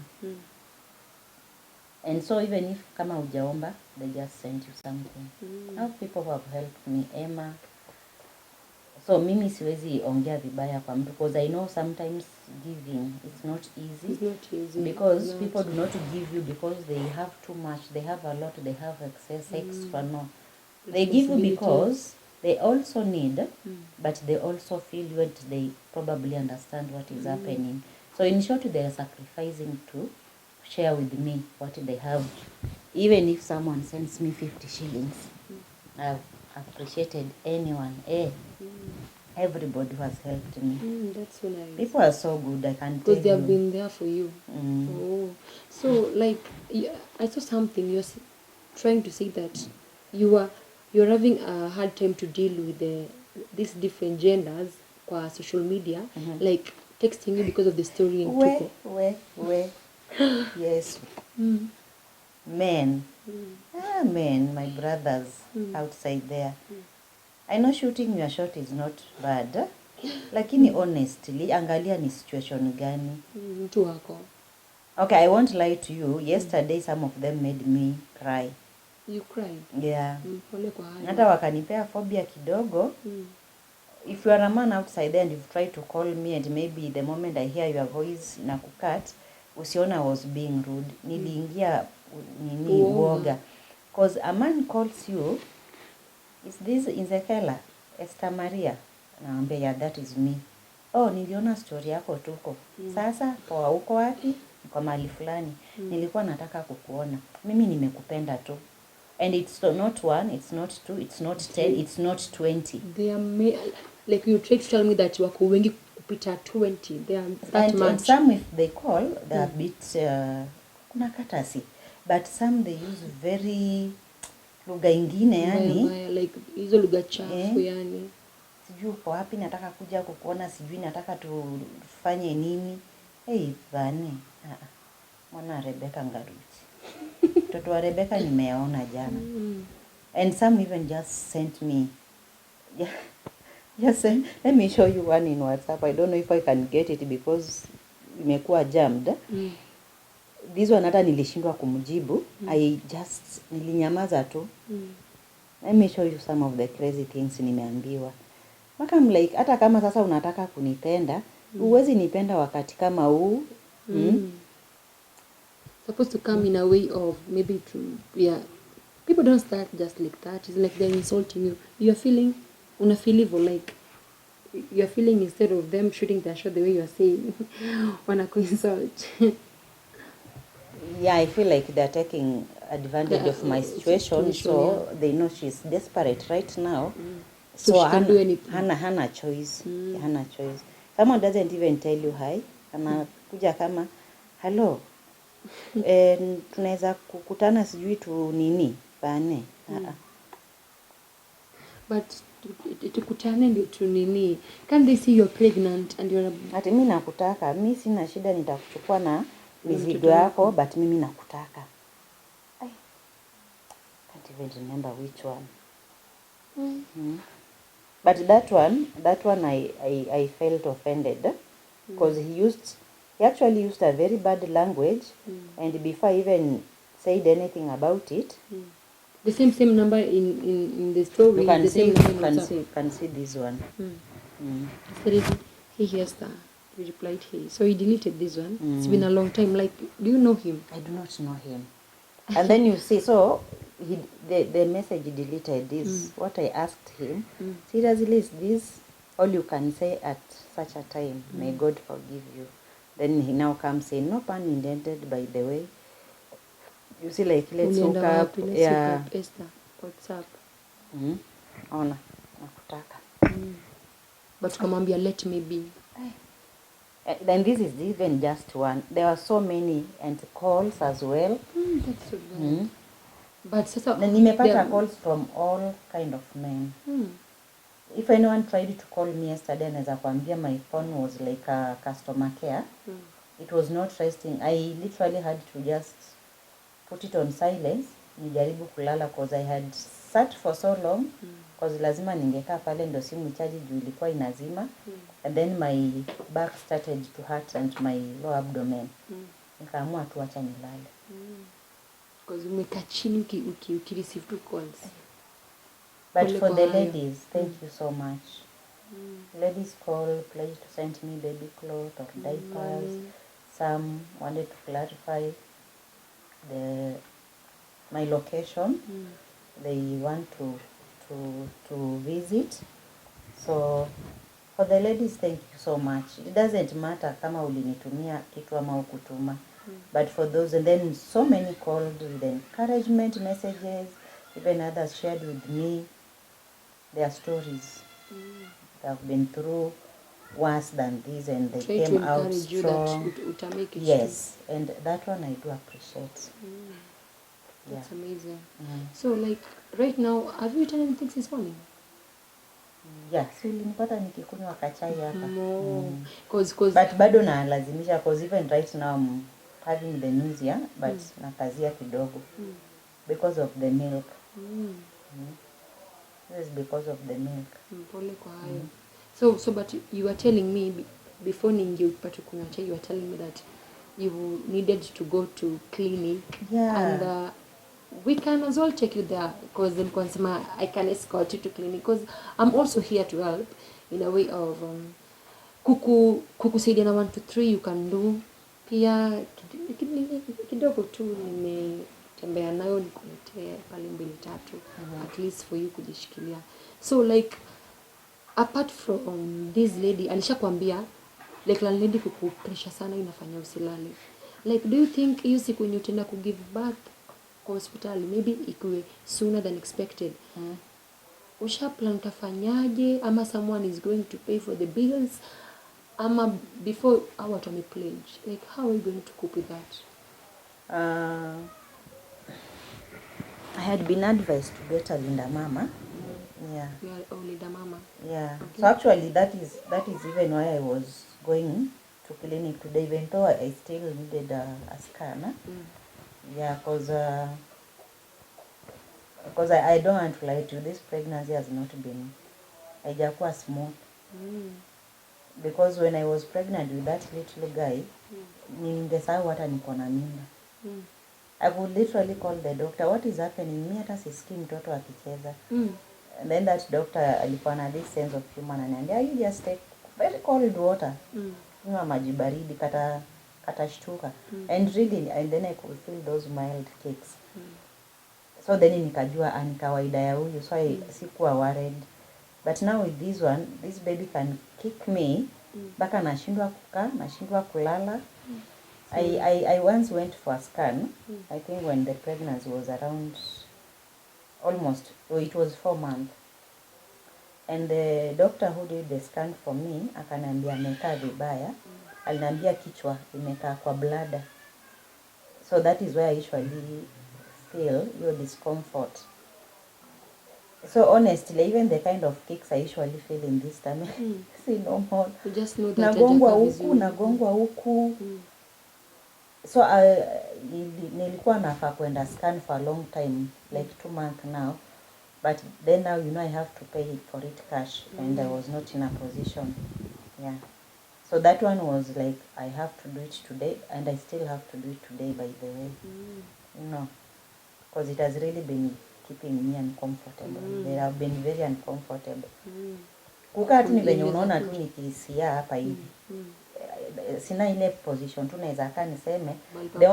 And so even if kama hujaomba, they just send you something. I have people who have helped me, Emma. So mimi siwezi ongea vibaya kwa mtu, because I know sometimes giving it's not easy. It's not easy. Because people do not give you because they have too much, they have a lot, they have excess extra. No, they give you because they also need, but they also feel what they probably understand what is happening. So in short, they are sacrificing to share with me what they have even if someone sends me 50 shillings, I've appreciated anyone. Everybody who has helped me. That's so nice. People are so good, I can tell you. Because they have been there for you. Oh. So, like, I saw something, you're trying to say that you're having a hard time to deal with these different genders kwa social media, like texting you because of the story in Tuko. Yes. Men. Men, my brothers outside there. I know shooting your shot is not bad. Lakini honestly, angalia ni situation gani. Mtu wako. Okay, I won't lie to you. Yesterday, some of them made me cry. You cried? Yeah. Pole kwa hayo. Hata wakanipea phobia kidogo. If you are a man outside there and you've tried to call me and maybe the moment I hear your voice na kukat, usiona I was being rude. Niliingia nini uoga. Because a man calls you, is this Inzekela? Esther Maria? Naambia, yeah, that is me. Oh, niliona story yako Tuko. Sasa, poa uko wapi? Kwa mahali fulani. Nilikuwa nataka kukuona. Mimi nimekupenda tu. And it's not 1, it's not 2, it's not 10, it's not 20. They are like you try to tell me that wako wengi kupita 20. They are that much. And some if they call, they are a bit kuna katasi. But some they use very lugha ingine yani. Like hizo lugha chafu yani. Sijui uko wapi, nataka kuja kukuona, sijui nataka tufanye nini. Hey, Vani. Mwana Rebecca Ngaruchi. Mtoto wa Rebecca nimeona jana. And some even just sent me. Just sent, let me show you one in WhatsApp. I don't know if I can get it because imekuwa jammed. This one hata nilishindwa kumjibu. I just nilinyamaza tu. Let me show you some of the crazy things nimeambiwa. Maka I'm like, hata kama sasa unataka kunipenda, huwezi nipenda wakati kama huu. Supposed to come in a way of maybe to, people don't start just like that. It's like they're insulting you. You're feeling, una feel evil, like you're feeling instead of them shooting their shot the way you're saying, wanna insult. Yeah, I feel like they're taking advantage of my situation, so they know she's desperate right now. So she can do anything. Hana choice. Hana choice. Someone doesn't even tell you hi. Kuja kama, hello. Tunaweza kukutana sijui tu nini bane. But tukutane ndio tu nini? Can they see you're pregnant and you're ati mimi nakutaka, mimi sina shida, nitakuchukua na mizigo yako, but mimi nakutaka. I can't even remember which one. But that one I felt offended because he actually used a very bad language, and before I even said anything about it, the same number in the story. You can the see, same can see this one. He hears that. You replied he. So he deleted this one. It's been a long time. Like, do you know him? I do not know him. And then you see, so the message deleted is what I asked him. Seriously, is this all you can say at such a time? May God forgive you. Then he now comes saying, no pun intended, by the way. You see, like, let's hook up. Yeah. Esther, what's up? Ona, nakutaka. But kamambia, let me be. Then this is even just one. There are so many and calls as well. That's so bad. But sasa, nimepata calls from all kind of men. If anyone tried to call me yesterday, naweza kuambia my phone was like a customer care. It was not resting. I literally had to just put it on silence. Nijaribu kulala because I had sat for so long. Because lazima ningekaa pale ndo simu charge juu ilikuwa inazima. And then my back started to hurt and my lower abdomen. Nikaamua tu acha nilale. Because umekaa chini ukireceive two calls. But for the ladies, thank you so much. Ladies call, pledge to send me baby clothes or diapers. Some wanted to clarify my location. They want to visit. So for the ladies, thank you so much. It doesn't matter kama ulinitumia kitu ama ukutuma. But for those, and then so many called with encouragement messages, even others shared with me their stories. They have been through worse than this, and they Try came to out encourage you strong. that uta make it Yes, and that one I do appreciate. That's amazing. Mm. So like right now, have you eaten anything since morning? Yeah, si ulinipata nikikunywa kachai hapa. No. But bado nalazimisha, cause even right now I'm having the nausea, but nakazia kidogo because of the milk. This is because of the milk. Pole kwa hayo. So but you were telling me before ningi upate kunywa chai, you were telling me that you needed to go to clinic. Yeah. And we can as well take you there, because I can escort you to clinic, because I'm also here to help in a way of kukusaidia na 1 to 3 you can do. Pia kidogo tu nimetembea nayo nikuletee pale 2-3 at least for you kujishikilia. So like apart from this lady alishakwambia like landlady kukupresha sana inafanya usilale, like do you think hiyo siku yenye utaenda ku give birth kwa hospitali maybe ikuwe sooner than expected, usha plan tafanyaje, ama someone is going to pay for the bills, ama before our tummy pledge, like how are you going to cope with that? I had been advised to get a Linda Mama. Yeah. You are Linda Mama. Yeah. Okay. So actually that is even why I was going to clinic today, even though I still needed a scanner. Yeah, because I don't want to lie to you, this pregnancy has not been haijakuwa smooth. Because when I was pregnant with that little guy, ningesahau hata niko na mimba. I would literally call the doctor, what is happening? Mi hata sisikii mtoto akicheza. And then that doctor alikuwa na this sense of humor, ananiambia you just take very cold water. Kunywa maji baridi katashtuka. And really, and then I could feel those mild kicks. So then nikajua ni kawaida ya huyu, so sikuwa worried. But now with this one, this baby can kick me mpaka nashindwa kukaa, nashindwa kulala. I once went for a scan, I think when the pregnancy was around it was 4 months. And the doctor who did the scan for me, akaniambia amekaa vibaya, aliniambia kichwa imekaa kwa bladder. So that is where I usually feel your discomfort. So honestly, even the kind of kicks I usually feel in this time, see no more. You just know that nagongwa huku. So nilikuwa nafaa kwenda scan for a long time, like 2 months now. But then now, I have to pay for it cash, and I was not in a position. Yeah. So that one was like, I have to do it today, and I still have to do it today, by the way. Because it has really been keeping me uncomfortable. They have been very uncomfortable. Kukaa tu ni venye unaona tu nikisia hapa hivi. Sina ile position tu naweza kaa niseme. The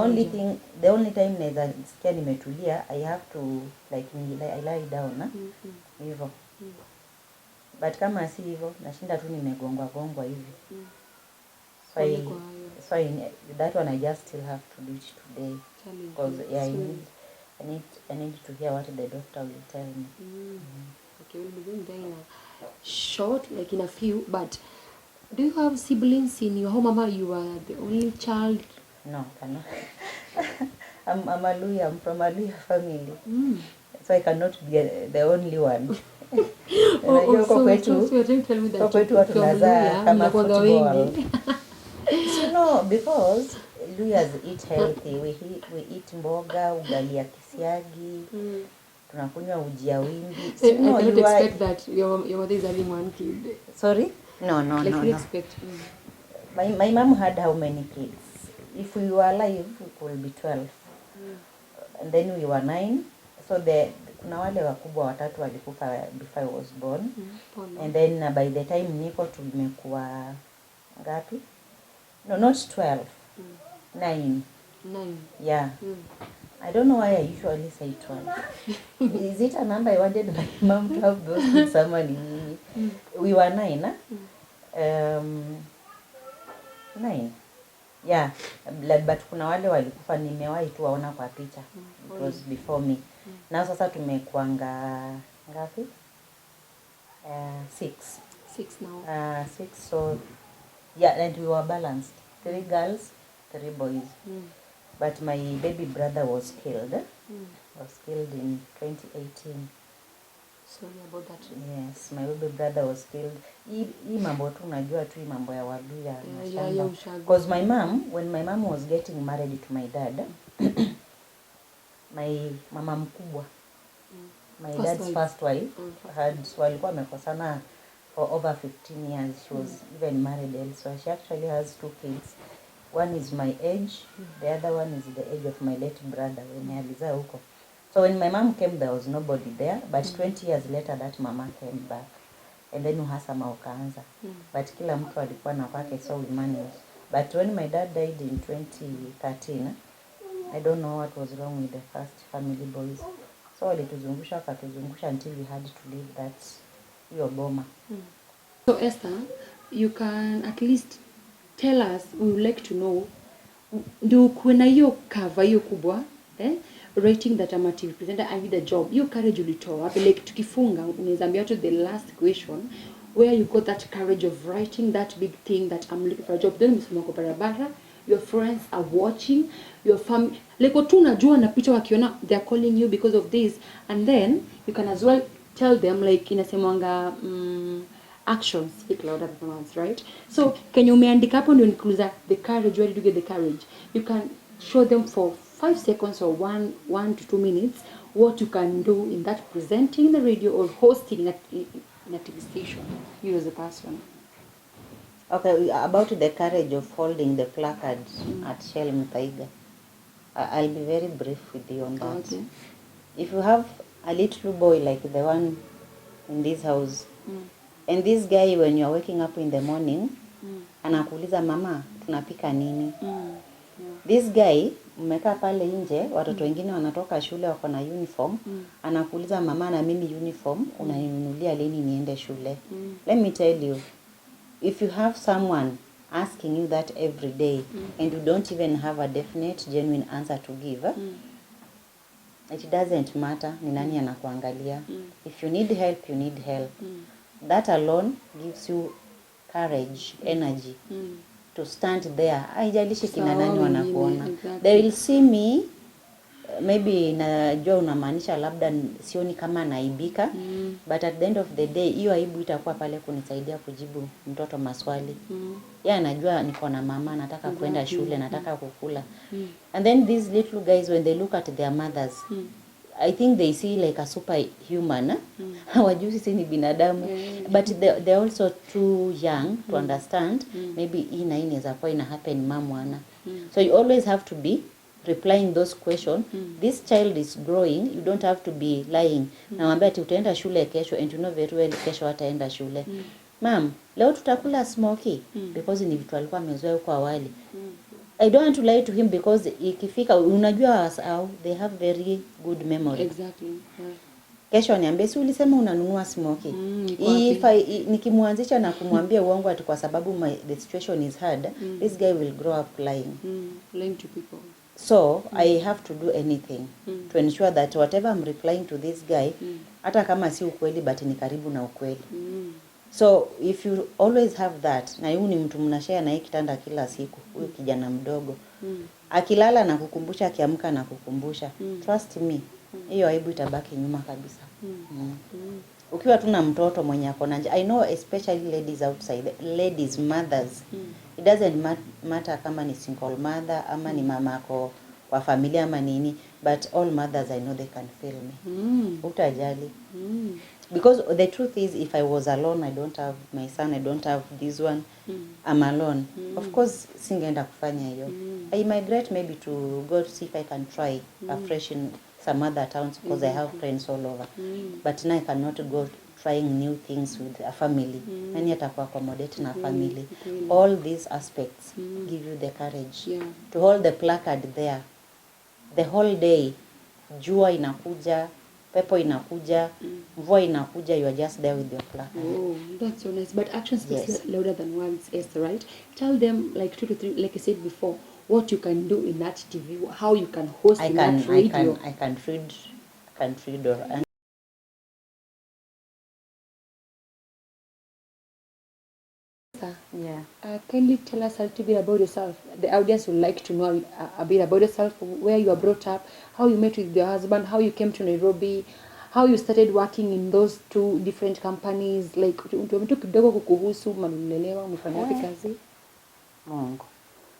only time naweza sikia nimetulia, I have to like I lie down hivyo. But kama si hivyo nashinda tu nimegongwa hivi. So that one I just still have to do it today, because I need to hear what the doctor will tell me. Okay, we'll be going there in a short, like in a few. But do you have siblings in your home, Mama? You are the only child? No, cannot. I'm a Luya. I'm from a Luya family. So I cannot be the only one. So you're trying to tell me that you're football. So because Luyas eat healthy. We eat mboga, ugali ya kisiagi, tunakunywa uji ya wimbi. So I cannot expect that your mother is having 1 kid. Sorry? No. You expect. My mom had how many kids? If we were alive, we could be 12. And then we were 9. So kuna wale wakubwa watatu walikufa before I was born. And then by the time niko tumekuwa ngapi? No, not 12. 9. Yeah. I don't know why I usually say 12. Is it a number I wanted my mom to have those kids someone in me? We were 9, 9. Yeah, but kuna wale walikufa nimewahi tu waona kwa picha. It was before me. Na sasa tumekuanga ngapi? 6. 6 now. 6, so yeah, and we were balanced. 3 girls, 3 boys. But my baby brother was killed. Was killed in 2018. Sorry about that. Yes, my baby brother was killed. Hii mambo tu unajua tu hii mambo ya Waluya na shamba. Because my mom, when my mom was getting married to my dad, my mama mkubwa, my dad's first wife, walikuwa wamekosana for over 15 years. She was even married elsewhere. She actually has 2 kids. One is my age, the other one is the age of my late brother when alizaa huko. So when my mom came, there was nobody there, but 20 years later that mama came back. And then uhasama ukaanza. But kila mtu alikuwa na kwake, so we managed. But when my dad died in 2013, I don't know what was wrong with the first family boys. So walituzungusha until we had to leave that hiyo boma. So Esther, you can at least tell us, we would like to know, ndio kuna hiyo cover hiyo kubwa, rating that I'm a TV presenter, I need a job. Hiyo courage ulitoa wapi? Like tukifunga, unaweza ambia to the last question, where you got that courage of writing that big thing that I'm looking for a job. Then msema kwa barabara, your friends are watching, your family, like watu unajua na picha wakiona, they are calling you because of this, and then you can as well tell them, like inasemwanga actions speak louder than words, right? So kenye umeandika hapo ndio nikuuliza the courage, where did you get the courage? You can show them for 5 seconds or 1 to 2 minutes what you can do in that presenting in the radio or hosting in a TV station, you as a person. Okay, about the courage of holding the placard at Shell Mutaiga, I'll be very brief with you on that. Okay. If you have a little boy like the one in this house, and this guy when you're waking up in the morning, anakuuliza mama, tunapika nini? This guy, mmekaa pale nje, watoto wengine wanatoka shule wako na uniform, anakuuliza mama, na mimi uniform, unaninunulia lini niende shule? Let me tell you, if you have someone asking you that every day, and you don't even have a definite, genuine answer to give, it doesn't matter ni nani anakuangalia. If you need help, you need help. That alone gives you courage, energy to stand there. Haijalishi kina nani wanakuona. Exactly. They will see me, maybe najua unamaanisha labda sioni kama naibika, but at the end of the day, hiyo aibu itakuwa pale kunisaidia kujibu mtoto maswali. Yeah, najua niko na mama, nataka kwenda shule, nataka kukula. And then these little guys, when they look at their mothers, I think they see like a superhuman. Hawajui sisi ni binadamu. But they're also too young to understand. Maybe hii na hii inaweza kuwa ina happen mamu ana. So you always have to be replying those questions. This child is growing. You don't have to be lying. Namwambia ati utaenda shule kesho, and you know very well kesho hataenda shule. Ma'am, leo tutakula smoky because ni vitu alikuwa amezoea huko awali. I don't want to lie to him because ikifika unajua how they have very good memory. Exactly. Yeah. Kesho niambie si ulisema unanunua smoky. Nikimwanzisha na kumwambia uongo ati kwa sababu the situation is hard, this guy will grow up lying. Lying to people. So I have to do anything to ensure that whatever I'm replying to this guy, hata kama si ukweli but ni karibu na ukweli. So if you always have that, na yuni mtu mnashare na hii kitanda kila siku, huyu kijana mdogo, akilala na kukumbusha, akiamka na kukumbusha, trust me, hiyo aibu itabaki nyuma kabisa. Ukiwa tu na mtoto mwenye ako na, I know especially ladies outside, ladies, mothers, it doesn't matter kama ni single mother, ama ni mamako kwa familia ama nini, but all mothers I know they can feel me. Utajali. Because the truth is, if I was alone, I don't have my son, I don't have this one, I'm alone. Of course, singeenda kufanya hiyo. I migrate maybe to go to see if I can try afresh in some other towns because I have friends all over. But now I cannot go trying new things with a family. Nani atakuwa accommodate na family. All these aspects give you the courage to hold the placard there. The whole day, jua inakuja, pepo inakuja, mvua inakuja, you are just there with your placard. Oh, that's so nice. But action speaks Yes. louder than words, Esther, right? Tell them, like 2 to 3, like I said before, what you can do in that TV, how you can host in that radio. I can read or yeah. Kindly tell us a little bit about yourself. The audience would like to know a bit about yourself, where you were brought up, how you met with your husband, how you came to Nairobi, how you started working in those 2 different companies. Like, tuambie kidogo kukuhusu, mlilelewa, umefanya wapi kazi? Mungu.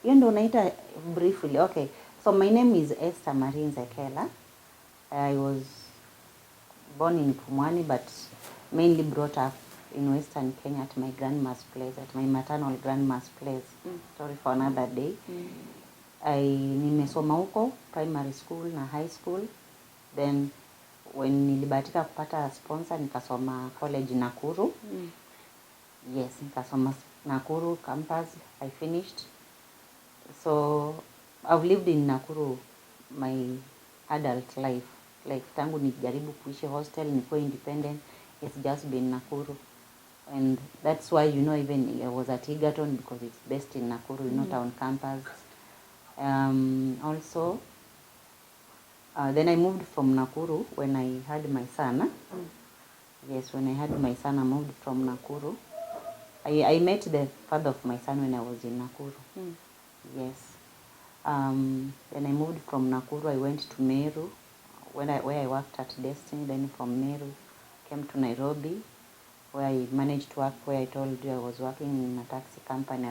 Hiyo ndio unaita briefly. Okay. So my name is Esther Marie Nzekela. I was born in Pumwani but mainly brought up in Western Kenya at my grandma's place, at my maternal grandma's place. Story for another day. Nimesoma huko primary school na high school. Then when nilibahatika kupata sponsor nikasoma college Nakuru. Yes, nikasoma Nakuru campus. I finished. So I've lived in Nakuru my adult life. Like tangu nijaribu kuishi hostel, nikuwa independent, it's just been Nakuru. And that's why, you know, even I was at Egerton because it's based in Nakuru, you know, town campus. Also, then I moved from Nakuru when I had my son. Yes, when I had my son, I moved from Nakuru. I met the father of my son when I was in Nakuru. Yes. Then I moved from Nakuru, I went to Meru, where I worked at Destiny. Then from Meru, came to Nairobi, where I managed to work, where I told you I was working in a taxi company.